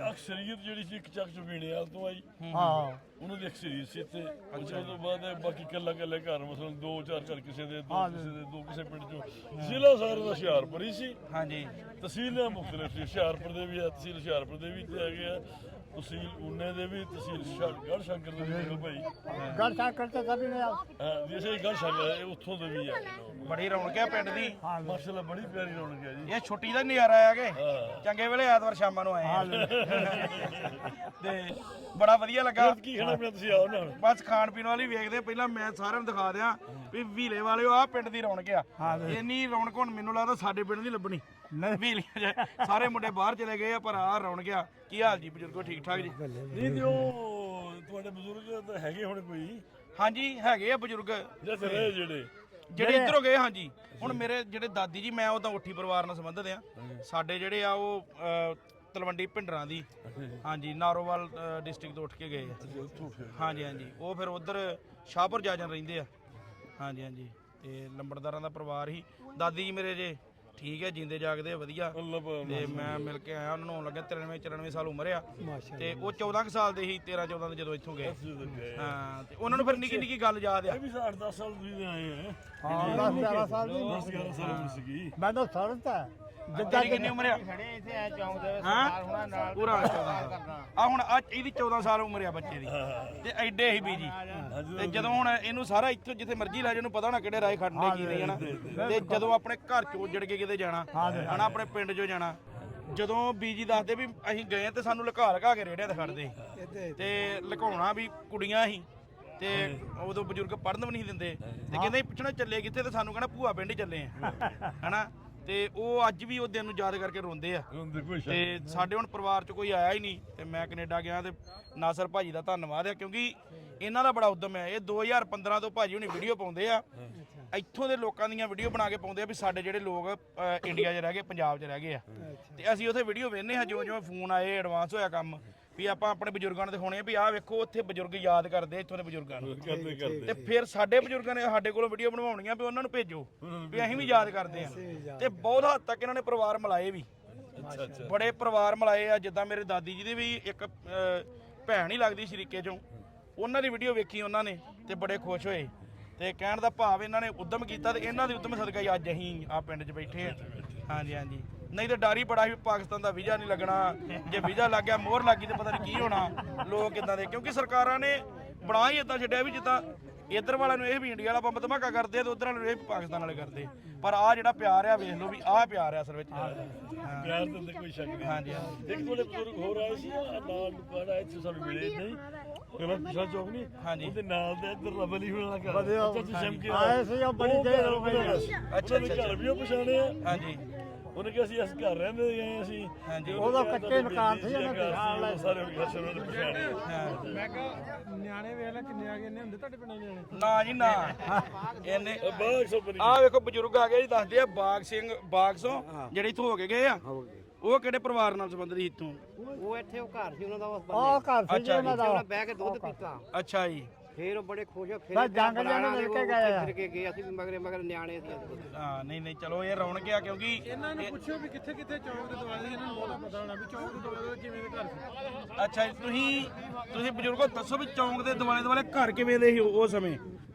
ਅਕਸਰੀਅਤ ਜਿਹੜੀ ਸੀ ਇੱਕ ਚੱਕ ਚੋਂ ਪੀਣੇ ਵਾਲ ਤੋਂ ਆਈ। ਹਾਂ ਉਹਨਾਂ ਦੀ ਐਕਸਪੀਰੀਅੰਸ ਸੀ ਤੇ ਉਸ ਤੋਂ ਬਾਅਦ ਬਾਕੀ ਕੱਲਾ ਘਰ ਮਸਲਨ 2-4 ਘਰ ਕਿਸੇ ਦੇ ਦੋ ਕਿਸੇ ਪਿੰਡ ਚੋਂ ਜ਼ਿਲ੍ਹਾ ਸਾਰਾ ਦਾ ਹੁਸ਼ਿਆਰਪੁਰ ਹੀ ਸੀ। ਹਾਂਜੀ ਤਹਿਸੀਲਾਂ ਮੁਖਤਲਿਫ ਸੀ, ਹੁਸ਼ਿਆਰਪੁਰ ਦੇ ਵੀ ਆ, ਤਹਿਸੀਲ ਹੁਸ਼ਿਆਰਪੁਰ ਦੇ ਵੀ ਤੇ ਹੈਗੇ ਆ, ਤਹਿਸੀਲ ਊਨੇ ਦੇ ਵੀ, ਤਹਿਸੀਲ ਗੜ੍ਹ ਸ਼ੰਕਰ ਦੇ ਵੀ ਹੈਗੇ ਭਾਈ। ਗੜ ਸ਼ੰਕਰ ਤੇ ਸਭੀ ਨੇ ਹਾਂ ਜਿਸੇ ਗੜ੍ਹ ਸ਼ੰਕਰ ਇਹ ਉੱਥੋਂ ਦੇ ਵੀ ਆ। ਬੜੀ ਰੌਣਕ ਹੈ ਪਿੰਡ ਦੀ। ਮਾਸ਼ਾਅੱਲਾ ਬੜੀ ਪਿਆਰੀ ਰੌਣਕ ਹੈ ਜੀ। ਇਹ ਛੁੱਟੀ ਦਾ ਨਜ਼ਾਰਾ ਆ ਕੇ ਚੰਗੇ ਵੇਲੇ ਐਤਵਾਰ ਸ਼ਾਮਾਂ ਨੂੰ ਆਏ ਆ ਤੇ ਬੜਾ ਵਧੀਆ ਲੱਗਾ। ਕੀ ਖਾਣਾ ਪੀਣਾ ਤੁਸੀਂ ਆਓ ਨਾਲ? ਬਸ ਖਾਣ ਪੀਣ ਵਾਲੀ ਵੇਖਦੇ ਪਹਿਲਾਂ ਮੈਂ ਸਾਰਿਆਂ ਨੂੰ ਦਿਖਾ ਦਿਆਂ ਵੀ ਵੀਲੇ ਵਾਲਿਓ ਆਹ ਪਿੰਡ ਦੀ ਰੌਣਕ ਆ। ਇੰਨੀ ਰੌਣਕ ਹੁਣ ਮੈਨੂੰ ਲੱਗਦਾ ਸਾਡੇ ਪਿੰਡ ਦੀ ਲੱਭਣੀ ਵੀਲੀਆਂ ਸਾਰੇ ਮੁੰਡੇ ਬਾਹਰ ਚਲੇ ਗਏ ਆ ਪਰ ਆਹ ਰੌਣਕ ਆ। ਕੀ ਹਾਲ ਜੀ ਬਜ਼ੁਰਗੋ, ਠੀਕ ਠਾਕ ਜੀ? ਨਹੀਂ ਤੇ ਉਹ ਤੁਹਾਡੇ ਬਜ਼ੁਰਗ ਤਾਂ ਹੈਗੇ ਹੁਣ ਕੋਈ ਹਾਂਜੀ ਹੈਗੇ ਆ ਬਜ਼ੁਰਗ ਜਿੱਥੇ ਰਹੇ ਜਿਹੜੇ ਇੱਧਰੋਂ ਗਏ। ਹਾਂਜੀ ਹੁਣ ਮੇਰੇ ਜਿਹੜੇ ਦਾਦੀ ਜੀ, ਮੈਂ ਉਹ ਤਾਂ ਉੱਠੀ ਪਰਿਵਾਰ ਨਾਲ ਸੰਬੰਧਿਤ ਆ। ਸਾਡੇ ਜਿਹੜੇ ਆ ਉਹ ਤਲਵੰਡੀ ਭਿੰਡਰਾਂ ਦੀ, ਹਾਂਜੀ ਨਾਰੋਵਾਲ ਡਿਸਟ੍ਰਿਕਟ ਤੋਂ ਉੱਠ ਕੇ ਗਏ ਆ। ਹਾਂਜੀ ਹਾਂਜੀ ਉਹ ਫਿਰ ਉਧਰ ਸ਼ਾਹਪੁਰ ਜਾਜਨ ਰਹਿੰਦੇ ਆ। ਹਾਂਜੀ ਹਾਂਜੀ ਤੇ ਲੰਬੜਦਾਰਾਂ ਦਾ ਪਰਿਵਾਰ ਹੀ। ਦਾਦੀ ਜੀ ਮੇਰੇ ਜੇ ਠੀਕ ਹੈ, ਜਿੰਦੇ ਜਾਗਦੇ ਆ ਵਧੀਆ। ਤੇ ਮੈਂ ਮਿਲ ਕੇ ਆਇਆ ਉਹਨਾਂ ਨੂੰ, ਹੋਣ ਲੱਗਾ 93-94 ਸਾਲ ਉਮਰ ਆ ਤੇ ਉਹ 14 ਕੁ ਸਾਲ ਦੇ ਸੀ, 13-14 ਦੇ ਜਦੋਂ ਇੱਥੋਂ ਗਏ। ਹਾਂ ਤੇ ਉਹਨਾਂ ਨੂੰ ਫਿਰ ਨਿੱਕੀ ਨਿੱਕੀ ਗੱਲ ਯਾਦ ਆ। ਇਹ ਵੀ 8-10 ਸਾਲ ਤੁਸੀਂ ਆਏ ਆ। ਹਾਂ 10-11 ਸਾਲ ਦੀ 10-11 ਸਾਲ ਉਮਰ ਸੀਗੀ। ਮੈਂ ਤਾਂ ਸਰਤ ਹੈ ਤੇਰੀ ਕਿੰਨੀ ਉਮਰ ਆ? ਖੜੇ ਇੱਥੇ ਐ ਚੌਂਕ ਦੇ ਹਾਂ ਹੋਣਾ ਨਾਲ ਪੂਰਾ 14 ਆ ਹੁਣ ਇਹਦੀ 14 ਸਾਲ ਉਮਰ ਆ ਬੱਚੇ ਦੀ ਤੇ ਐਡੇ ਹੀ ਬੀਜੀ। ਤੇ ਜਦੋਂ ਹੁਣ ਇਹਨੂੰ ਸਾਰਾ ਇੱਥੋਂ ਜਿੱਥੇ ਮਰਜ਼ੀ ਲੈ ਜਾ, ਉਹਨੂੰ ਪਤਾ ਹੋਣਾ ਕਿਹੜੇ ਰਾਹ ਖੜਨੇ ਕੀ ਨਹੀਂ ਹਨਾ। ਤੇ ਜਦੋਂ ਆਪਣੇ ਘਰ ਚੋਂ ਉੱਜੜ ਕੇ ਕਿਤੇ ਜਾਣਾ ਹਨਾ, ਆਪਣੇ ਪਿੰਡ ਚੋਂ ਜਾਣਾ, ਜਦੋਂ ਬੀਜੀ ਦੱਸਦੇ ਵੀ ਅਸੀਂ ਗਏ ਤੇ ਸਾਨੂੰ ਲੁਕਾ ਕੇ ਰੇੜਿਆਂ ਤੇ ਖੜਦੇ ਤੇ ਲੁਕਾਉਣਾ ਵੀ ਕੁੜੀਆਂ ਸੀ। ਤੇ ਉਦੋਂ ਬਜ਼ੁਰਗ ਪੜ੍ਹਨ ਵੀ ਨਹੀਂ ਦਿੰਦੇ ਤੇ ਕਹਿੰਦੇ ਪੁੱਛਣਾ ਚੱਲੇ ਕਿੱਥੇ, ਤੇ ਸਾਨੂੰ ਕਹਿੰਦਾ ਭੂਆ ਪਿੰਡ ਹੀ ਚੱਲੇ ਆ ਹਨਾ। ਤੇ ਉਹ ਅੱਜ ਵੀ ਉਹ ਦਿਨ ਨੂੰ ਯਾਦ ਕਰਕੇ ਰੋਂਦੇ ਆ। ਤੇ ਸਾਡੇ ਹੁਣ ਪਰਿਵਾਰ 'ਚ ਕੋਈ ਆਇਆ ਹੀ ਨਹੀਂ ਤੇ ਮੈਂ ਕੈਨੇਡਾ ਗਿਆ ਤੇ ਨਾਸਰ ਭਾਜੀ ਦਾ ਧੰਨਵਾਦ ਆ, ਕਿਉਂਕਿ ਇਹਨਾਂ ਦਾ ਬੜਾ ਉਦਮ ਹੈ। ਇਹ 2015 ਤੋਂ ਭਾਜੀ ਹੁਣੀ ਵੀਡੀਓ ਪਾਉਂਦੇ ਆ, ਇੱਥੋਂ ਦੇ ਲੋਕਾਂ ਦੀਆਂ ਵੀਡੀਓ ਬਣਾ ਕੇ ਪਾਉਂਦੇ ਆ ਵੀ ਸਾਡੇ ਜਿਹੜੇ ਲੋਕ ਇੰਡੀਆ 'ਚ ਰਹਿ ਗਏ, ਪੰਜਾਬ 'ਚ ਰਹਿ ਗਏ ਆ। ਤੇ ਅਸੀਂ ਉੱਥੇ ਵੀਡੀਓ ਵੇਖਦੇ ਹਾਂ, ਜਿਉਂ ਫੋਨ ਆਏ ਐਡਵਾਂਸ ਹੋਇਆ ਕੰਮ ਵੀ ਆਪਾਂ ਆਪਣੇ ਬਜ਼ੁਰਗਾਂ ਨੂੰ ਦਿਖਾਉਣੇ ਆ ਵੀ ਆਹ ਵੇਖੋ ਉੱਥੇ ਬਜ਼ੁਰਗ ਯਾਦ ਕਰਦੇ ਇੱਥੋਂ ਦੇ ਬਜ਼ੁਰਗਾਂ ਨੂੰ। ਤੇ ਫਿਰ ਸਾਡੇ ਬਜ਼ੁਰਗਾਂ ਨੇ ਸਾਡੇ ਕੋਲੋਂ ਵੀਡੀਓ ਬਣਵਾਉਣੀਆਂ ਵੀ ਉਹਨਾਂ ਨੂੰ ਭੇਜੋ ਵੀ ਅਸੀਂ ਵੀ ਯਾਦ ਕਰਦੇ ਆ। ਤੇ ਬਹੁਤ ਹੱਦ ਤੱਕ ਇਹਨਾਂ ਨੇ ਪਰਿਵਾਰ ਮਿਲਾਏ ਵੀ, ਬੜੇ ਪਰਿਵਾਰ ਮਿਲਾਏ ਆ। ਜਿੱਦਾਂ ਮੇਰੇ ਦਾਦੀ ਜੀ ਦੀ ਵੀ ਇੱਕ ਭੈਣ ਹੀ ਲੱਗਦੀ ਸ਼ਰੀਕੇ ਚੋਂ, ਉਹਨਾਂ ਦੀ ਵੀਡੀਓ ਵੇਖੀ ਉਹਨਾਂ ਨੇ ਤੇ ਬੜੇ ਖੁਸ਼ ਹੋਏ। ਤੇ ਕਹਿਣ ਦਾ ਭਾਵ ਇਹਨਾਂ ਨੇ ਉਦਮ ਕੀਤਾ ਤੇ ਇਹਨਾਂ ਦੇ ਉਦਮ ਸਦਕਾ ਹੀ ਅੱਜ ਅਸੀਂ ਆ ਪਿੰਡ 'ਚ ਬੈਠੇ ਆ। ਹਾਂਜੀ ਹਾਂਜੀ ਨਹੀਂ ਤਾਂ ਡਰ ਹੀ ਬੜਾ ਸੀ ਪਾਕਿਸਤਾਨ ਦਾ ਵੀਜ਼ਾ ਨਹੀਂ ਲੱਗਣਾ, ਜੇ ਵੀਜ਼ਾ ਲੱਗ ਗਿਆ ਮੋਹਰ ਲੱਗੀ ਤੇ ਪਤਾ ਨਹੀਂ ਕੀ ਹੋਣਾ, ਲੋਕ ਕਿੱਦਾਂ ਦੇ। ਕਿਉਂਕਿ ਸਰਕਾਰਾਂ ਨੇ ਬਣਾ ਹੀ ਇਦਾਂ ਛੱਡਿਆ ਵੀ ਜਿੱਦਾਂ ਇੱਧਰ ਵਾਲਿਆਂ ਨੂੰ ਇਹ ਵੀ ਇੰਡੀਆ ਵਾਲਾ ਬੰਬ ਧਮਾਕਾ ਕਰਦੇ ਆ ਤੇ ਉੱਧਰ ਵਾਲੇ ਨੂੰ ਇਹ ਵੀ ਪਾਕਿਸਤਾਨ ਵਾਲੇ ਕਰਦੇ। ਪਰ ਆਹ ਜਿਹੜਾ ਪਿਆਰ ਆ, ਵੇਖ ਲਓ ਵੀ ਆਹ ਪਿਆਰ ਆ ਅਸਲ ਵਿੱਚ। ਪਿਆਰ ਦੇ ਅੰਦਰ ਕੋਈ ਸ਼ੱਕ ਨਹੀਂ। ਹਾਂਜੀ ਹਾਂਜੀ ਇੱਕ ਤੁਹਾਡੇ ਬਜ਼ੁਰਗ ਹੋਰ ਆਏ ਸੀ ਨਾਲ ਕਾੜਾ ਇੱਥੇ ਸਾਨੂੰ ਮਿਲੇ ਨਹੀਂ ਪਹਿਲਾਂ ਪਿਛਲਾ ਚੌਕ ਨਹੀਂ। ਹਾਂਜੀ ਉਹਦੇ ਨਾਲ ਦੇ ਇੱਧਰ ਲਵਲੀ ਹੋਣਾ ਘਰ ਵਧੀਆ ਚਮਕੇ ਆਏ ਸੀ, ਉਹ ਬੜੀ ਦੇਰ ਹੋ ਗਈ। ਅੱਛਾ ਘਰ ਵੀ ਉਹ ਪਛਾਣੇ ਆ। ਹਾਂਜੀ ਉਹਨੇ ਕਿਹਾ ਅਸੀਂ ਇਸ ਘਰ ਰਹਿੰਦੇ ਗਏ ਅਸੀਂ। ਹਾਂਜੀ ਉਹਦਾ ਕੱਚੇ ਮਕਾਨ ਸੀ, ਉਹਨਾਂ ਦੇ ਨਾਲ ਲੈ ਸਾਰੇ ਉਹਨਾਂ ਨੇ ਪਛਾਣੇ। ਮੈਂ ਕਿਹਾ ਨਿਆਣੇ ਵੇਖ ਲੈ ਕਿੰਨੇ ਆ ਗਏ ਨੇ ਹੁੰਦੇ ਤੁਹਾਡੇ ਪਿੰਡਾਂ ਦੇ ਨਿਆਣੇ। ਨਾ ਜੀ ਨਾ ਇਹਨੇ ਬਾਗ ਸੋ ਬਣੀ ਆਹ ਵੇਖੋ ਬਜ਼ੁਰਗ ਆ ਗਏ ਜੀ, ਦੱਸਦੇ ਆ ਬਾਗ ਸਿੰਘ ਜਿਹੜੇ ਇੱਥੋਂ ਹੋ ਕੇ ਗਏ ਆ। ਉਹ ਕਿਹੜੇ ਪਰਿਵਾਰ ਨਾਲ ਸੰਬੰਧਿਤ ਸੀ ਇੱਥੋਂ? ਉਹ ਇੱਥੇ ਉਹ ਘਰ ਸੀ ਉਹਨਾਂ ਦਾ, ਉਹ ਘਰ ਸੀ ਜੀ ਉਹਨਾਂ ਦਾ। ਬਹਿ ਕੇ ਦੁੱਧ ਪੀਤਾ, ਅੱਛਾ ਜੀ। ਫੇਰ ਉਹ ਬੜੇ ਖੁਸ਼ ਹੋ। ਬਸ ਜੰਗ ਜਾਣੇ ਮਿਲ ਕੇ ਗਏ ਆ। ਫਿਰ ਕੇ ਗਏ ਅਸੀਂ ਵੀ ਮਗਰ ਨਿਆਣੇ ਸੀ। ਹਾਂ ਨਹੀਂ ਨਹੀਂ ਚਲੋ ਇਹ ਰੌਣਕ ਆ, ਕਿਉਂਕਿ ਇਹਨਾਂ ਨੂੰ ਪੁੱਛੋ ਵੀ ਕਿੱਥੇ ਕਿੱਥੇ ਚੌਂਕ ਦੇ ਦੁਆਲੇ, ਇਹਨਾਂ ਨੂੰ ਬਹੁਤਾ ਪਤਾ ਹੋਣਾ ਵੀ ਚੌਂਕ ਦੇ ਦੁਆਲੇ ਕਿਵੇਂ ਦੇ ਘਰ ਸੀ। ਅੱਛਾ ਜੀ ਤੁਸੀਂ ਬਜ਼ੁਰਗੋ ਦੱਸੋ ਵੀ ਚੌਂਕ ਦੇ ਦੁਆਲੇ ਘਰ ਕਿਵੇਂ ਦੇ ਸੀ ਉਹ ਸਮੇਂ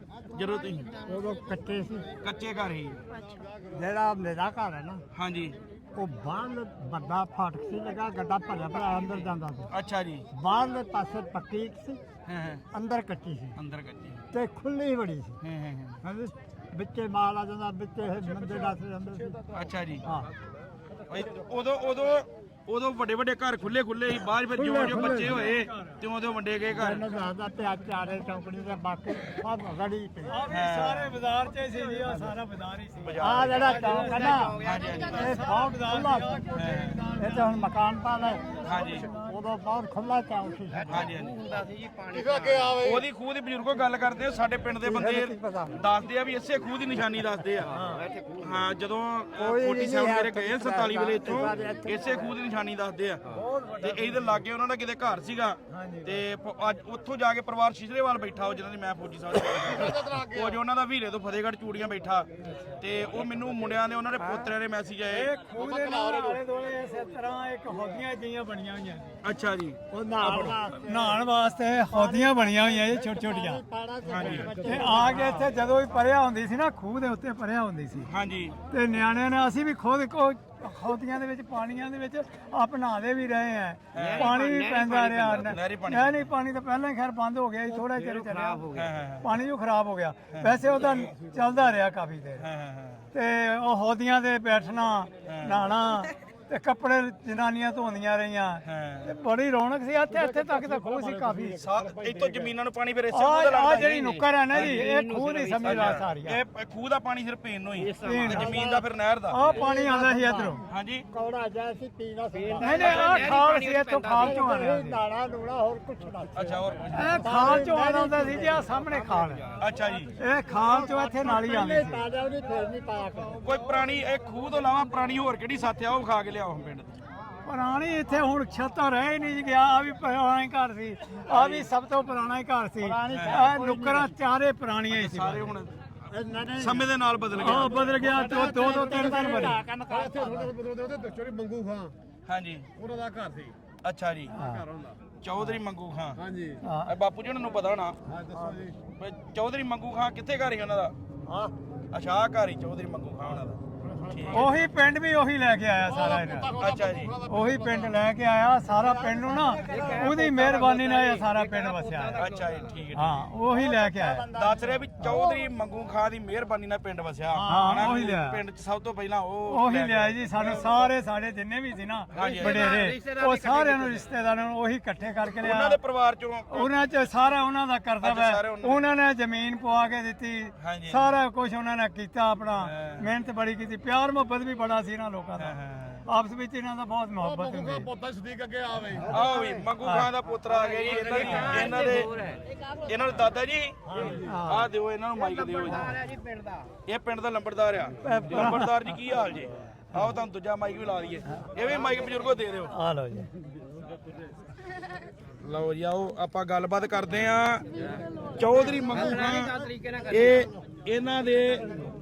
ਜਦੋਂ ਤੁਸੀਂ? ਉਦੋਂ ਕੱਚੇ ਸੀ। ਕੱਚੇ ਘਰ ਸੀ। ਜਿਹੜਾ ਮੇਰਾ ਘਰ ਹੈ ਨਾ, ਹਾਂਜੀ ਉਹ ਬਾਹਰ ਵੱਡਾ ਫਾਟਕ ਸੀ ਲਗਾ, ਗੱਡਾ ਭਰਿਆ ਅੰਦਰ ਜਾਂਦਾ ਸੀ। ਅੱਛਾ ਜੀ। ਬਾਹਰਲੇ ਪਾਸੇ ਪੱਕੀ ਸੀ, ਹਾਂ ਅੰਦਰ ਕੱਚੀ ਸੀ ਅੰਦਰ ਕੱਚੀ। ਤੇ ਖੁੱਲੀ ਬੜੀ ਸੀ। ਹਾਂ ਹਾਂਜੀ, ਵਿੱਚੇ ਮਾਲ ਆ ਜਾਂਦਾ, ਵਿੱਚੇ ਇਹ ਮੰਦੇ ਡਾਸ ਜਾਂਦੇ ਸੀ। ਅੱਛਾ ਜੀ। ਹਾਂ ਉਦੋਂ ਵੱਡੇ ਵੱਡੇ ਘਰ ਖੁੱਲੇ ਸੀ, ਬਾਅਦ ਫਿਰ ਜਿਉਂ ਬੱਚੇ ਹੋਏ ਤਿਉਂ ਤਿਉਂ ਵੰਡੇ ਗਏ ਘਰ। ਇਹਨਾਂ ਦਾ ਤੇ ਚਾਰੇ ਚੌਂਕੜੀ ਦੇ ਬਾਕੀ ਸਭ ਰੜੀ ਪਈ। ਸਾਰੇ ਬਾਜ਼ਾਰ 'ਚ ਸੀ ਜੀ, ਆ ਸਾਰਾ ਬਾਜ਼ਾਰ ਹੀ ਸੀ। ਆ ਜਿਹੜਾ ਚੌਂਕ ਹੈ ਨਾ, ਇਹ ਬਹੁਤ ਖੁੱਲਾ ਸੀ। ਇਹ ਤਾਂ ਹੁਣ ਮਕਾਨ ਪਾ ਲਏ। ਹਾਂਜੀ ਉਦੋਂ ਬਹੁਤ ਖੁੱਲਾ ਚੌਂਕ ਸੀ। ਹਾਂਜੀ ਉਹਦੀ ਖੂਹ ਦੀ ਬਜ਼ੁਰਗੋ ਗੱਲ ਕਰਦੇ ਆ। ਸਾਡੇ ਪਿੰਡ ਦੇ ਬੰਦੇ ਦੱਸਦੇ ਆ ਵੀ ਇਸੇ ਖੂਹ ਦੀ ਨਿਸ਼ਾਨੀ ਦੱਸਦੇ ਆ। ਹਾਂ ਜਦੋਂ 47 ਮੇਰੇ ਗਏ 47 ਵੇਲੇ ਇੱਥੋਂ ਇਸੇ ਖੂਹ ਦੀ ਨਿਸ਼ਾਨੀ ਦੱਸਦੇ ਆ। ਤੇ ਇਹਦੇ ਲਾਗੇ ਉਹਨਾਂ ਦਾ ਕਿਤੇ ਘਰ ਸੀਗਾ ਤੇ ਅੱਜ ਉੱਥੋਂ ਜਾ ਕੇ ਪਰਿਵਾਰ ਸ਼ਿਸ਼ਰੇਵਾਲ ਬੈਠਾ, ਉਹ ਜਿਹਨਾਂ ਦੀ ਮੈਂ ਫੌਜੀ ਸਾਹਿਬ ਉਹ ਜੋ ਉਹਨਾਂ ਦਾ ਵੀਰੇ ਤੋਂ ਫਤਿਹਗੜ੍ਹ ਚੂੜੀਆਂ ਬੈਠਾ। ਤੇ ਉਹ ਮੈਨੂੰ ਮੁੰਡਿਆਂ ਦੇ ਉਹਨਾਂ ਦੇ ਪੋਤਰਿਆਂ ਦੇ ਮੈਸੇਜ ਆਏ। ਖੂਹ ਦੇ ਨਾਲ ਆਲੇ ਦੁਆਲੇ ਇਸ ਤਰ੍ਹਾਂ ਇੱਕ ਹੌਦੀਆਂ ਜਿਹੀਆਂ ਬਣੀਆਂ ਹੋਈਆਂ ਸੀ। ਅੱਛਾ ਜੀ ਉਹ ਨਹਾਉਣ ਵਾਸਤੇ ਹੌਦੀਆਂ ਬਣੀਆਂ ਹੋਈਆਂ ਜੀ ਛੋਟੀਆਂ ਛੋਟੀਆਂ। ਤੇ ਆ ਕੇ ਇੱਥੇ ਜਦੋਂ ਵੀ ਪਰਿਆ ਹੁੰਦੀ ਸੀ ਨਾ ਖੂਹ ਦੇ ਉੱਤੇ ਪਰਿਆ ਹੁੰਦੀ ਸੀ ਹਾਂਜੀ ਤੇ ਨਿਆਣਿਆਂ ਨੇ ਅਸੀਂ ਵੀ ਖੁਦ ਹੌਦੀਆਂ ਦੇ ਵਿੱਚ ਪਾਣੀਆਂ ਦੇ ਵਿੱਚ ਆਪ ਨਹਾਦੇ ਵੀ ਰਹੇ ਆ। ਪਾਣੀ ਵੀ ਪੈਂਦਾ ਰਿਹਾ ਨਹੀਂ ਪਾਣੀ ਤਾਂ ਪਹਿਲਾਂ ਹੀ ਖੈਰ ਬੰਦ ਹੋ ਗਿਆ ਸੀ, ਥੋੜਾ ਚਿਰ ਚੱਲਿਆ ਪਾਣੀ ਜੋ ਖਰਾਬ ਹੋ ਗਿਆ। ਵੈਸੇ ਉਹਦਾ ਚੱਲਦਾ ਰਿਹਾ ਕਾਫੀ ਦੇਰ ਤੇ ਉਹ ਹੌਦੀਆਂ ਦੇ ਬੈਠਣਾ ਨਹਾਣਾ ਤੇ ਕੱਪੜੇ ਜਨਾਨੀਆਂ ਧੋਂਦੀਆਂ ਰਹੀਆਂ ਤੇ ਬੜੀ ਰੌਣਕ ਸੀ। ਇੱਥੇ ਤੱਕ ਤਾਂ ਖੂਹ ਸੀ ਕਾਫੀ। ਇੱਥੋਂ ਜ਼ਮੀਨਾਂ ਨੂੰ ਪਾਣੀ ਫਿਰ ਇਸੇ ਖੂਹ ਦਾ ਆ ਲੱਗਦਾ ਜਿਹੜੀ ਨੁੱਕਰ ਹੈ ਨਾ ਜੀ ਇਹ ਖੂਹ ਦੀ ਸਮਝ ਲਾ ਸਾਰੀ। ਇਹ ਖੂਹ ਦਾ ਪਾਣੀ ਸਿਰਫ ਪੀਣ ਨੂੰ ਹੀ ਤੇ ਜ਼ਮੀਨ ਦਾ ਫਿਰ ਨਹਿਰ ਦਾ ਆ ਪਾਣੀ ਆਉਂਦਾ ਸੀ ਇਧਰੋਂ ਹਾਂਜੀ ਕੌੜਾ ਜਿਹਾ ਸੀ ਪੀਣਾ ਸੀ। ਨਹੀਂ ਆ ਖਾਲ ਸੀ ਇੱਥੋਂ ਖਾਲ ਚੋਂ ਆਣਾ ਨਾਲਾ ਨੂੜਾ ਹੋਰ ਕੁਛ ਨਾ। ਅੱਛਾ ਹੋਰ ਇਹ ਖਾਲ ਚੋਂ ਆਉਂਦਾ ਸੀ ਜੀ ਆ ਸਾਹਮਣੇ ਖਾਲ ਹੈ। ਅੱਛਾ ਜੀ ਇਹ ਖਾਲ ਚੋਂ ਇੱਥੇ ਨਾਲੀ ਆਉਂਦੀ ਸੀ। ਤਾਜ਼ਾ ਉਹਦੀ ਫੇਰ ਨਹੀਂ ਪਾਇਆ ਕੋਈ ਪੁਰਾਣੀ ਇਹ ਖੂਹ ਤੋਂ ਇਲਾਵਾ ਪੁਰਾਣੀ ਹੋਰ ਕਿਹੜੀ ਸਾਥ ਆ ਉਹ ਖਾ ਕੇ ਲਿਆਓ ਪਿੰਡ ਪੁਰਾਣੀ ਇੱਥੇ ਹੁਣ ਛੱਤਾਂ ਰਹਿ ਹੀ ਨਹੀਂ ਗਿਆ। ਆ ਵੀ ਪੁਰਾਣਾ ਹੀ ਘਰ ਸੀ, ਆ ਵੀ ਸਭ ਤੋਂ ਪੁਰਾਣਾ ਹੀ ਘਰ ਸੀ। ਇਹ ਨੁੱਕਰਾਂ ਚਾਰੇ ਪੁਰਾਣੀਆਂ ਹੀ ਸੀ। ਸਾਰੇ ਹੁਣ ਸਮੇਂ ਦੇ ਨਾਲ ਬਦਲ ਆ ਬਦਲ ਗਿਆ ਦੋ ਤਿੰਨ ਬਣੇ। ਮੰਗੂ ਖਾਂ ਹਾਂਜੀ ਉਹਨਾਂ ਦਾ ਘਰ ਸੀ। ਅੱਛਾ ਜੀ ਚੌਧਰੀ ਮੰਗੂ ਖਾਂ ਹਾਂਜੀ ਇਹ ਬਾਪੂ ਜੀ ਉਹਨਾਂ ਨੂੰ ਪਤਾ ਹੋਣਾ ਹਾਂ ਦੱਸੋ ਜੀ। ਚੌਧਰੀ ਮੰਗੂ ਖਾਂ ਕਿੱਥੇ ਘਰ ਹੀ ਉਹਨਾਂ ਦਾ ਹਾਂ ਅੱਛਾ ਆਹ ਘਰ ਹੀ ਚੌਧਰੀ ਮੰਗੂ ਖਾਂ ਉਹਨਾਂ ਦਾ ਠੀਕ ਉਹੀ ਪਿੰਡ ਵੀ ਉਹੀ ਲੈ ਕੇ ਆਇਆ ਸਾਰਾ ਇਹਨਾਂ। ਅੱਛਾ ਜੀ ਉਹੀ ਪਿੰਡ ਲੈ ਕੇ ਆਇਆ ਸਾਰਾ ਪਿੰਡ ਨੂੰ ਨਾ ਉਹਦੀ ਮਿਹਰਬਾਨੀ ਨਾਲ ਇਹ ਸਾਰਾ ਪਿੰਡ ਵਸਿਆ ਹੈ। ਅੱਛਾ ਜੀ ਠੀਕ ਹੈ ਹਾਂ ਉਹੀ ਲੈ ਕੇ ਆਇਆ। ਦੱਸ ਰਿਹਾ ਵੀ ਚੌਧਰੀ ਮੰਗੂ ਖਾਂ ਦੀ ਮਿਹਰਬਾਨੀ ਨਾਲ ਪਿੰਡ ਵਸਿਆ ਹਾਂ, ਹਨਾ? ਉਹੀ ਲਿਆ। ਪਿੰਡ 'ਚ ਸਭ ਤੋਂ ਪਹਿਲਾਂ ਉਹੀ ਲਿਆ ਜੀ ਸਾਨੂੰ ਸਾਰੇ ਸਾਡੇ ਜਿੰਨੇ ਵੀ ਸੀ ਨਾ ਵਡੇਰੇ ਉਹ ਸਾਰਿਆਂ ਨੂੰ ਰਿਸ਼ਤੇਦਾਰਾਂ ਨੂੰ ਉਹੀ ਇਕੱਠੇ ਕਰਕੇ ਉਹਨਾਂ ਲਿਆ। ਦੇ ਪਰਿਵਾਰ ਚੋਂ ਉਹਨਾਂ ਚ ਸਾਰਾ ਉਹਨਾਂ ਦਾ ਕਰਦਾ ਅੱਛਾ, ਸਾਰੇ ਵਾ। ਉਹਨਾਂ ਉਹਨਾਂ ਨੇ ਜ਼ਮੀਨ ਪਵਾ ਕੇ ਦਿੱਤੀ ਹਾਂਜੀ। ਸਾਰਾ ਕੁਝ ਉਹਨਾਂ ਨੇ ਕੀਤਾ ਆਪਣਾ ਮਿਹਨਤ ਬੜੀ ਕੀਤੀ ਪਿਆਰ ਮੁਹੱਬਤ ਵੀ ਬੜਾ ਸੀ ਇਹਨਾਂ ਲੋਕਾਂ ਦਾ ਆਪਸ ਵਿੱਚ ਇਹਨਾਂ ਦਾ ਬਹੁਤ ਮੁਹੱਬਤ ਹੁੰਦੀ ਸੀ। ਪੋਤਾ ਸਦੀਕ ਅੱਗੇ ਆਵੇ ਆਹ ਵੀ ਮੰਗੂ ਖਾਂ ਦਾ ਪੁੱਤਰ ਆ ਗਿਆ ਜੀ ਇਹਨਾਂ ਦੇ ਦਾਦਾ ਜੀ ਆਹ ਦਿਓ ਇਹਨਾਂ ਨੂੰ ਮਾਈਕ ਦਿਓ ਜੀ ਇਹ ਪਿੰਡ ਦਾ ਲੰਬੜਦਾਰ ਆ ਲੰਬੜਦਾਰ ਜੀ ਕੀ ਹਾਲ ਜੀ ਆਓ ਤੁਹਾਨੂੰ ਦੂਜਾ ਮਾਈਕ ਵੀ ਲਾ ਦਈਏ ਇਹ ਵੀ ਮਾਈਕ ਬਜ਼ੁਰਗੋ ਦੇ ਦਿਓ ਆ ਲਓ ਜੀ ਲਓ ਜੀ ਆਓ ਆਪਾਂ ਗੱਲਬਾਤ ਕਰਦੇ ਆ ਚੌਧਰੀ ਮੰਗੂ ਖਾਂ ਇਹ ਇਹਨਾਂ ਦੇ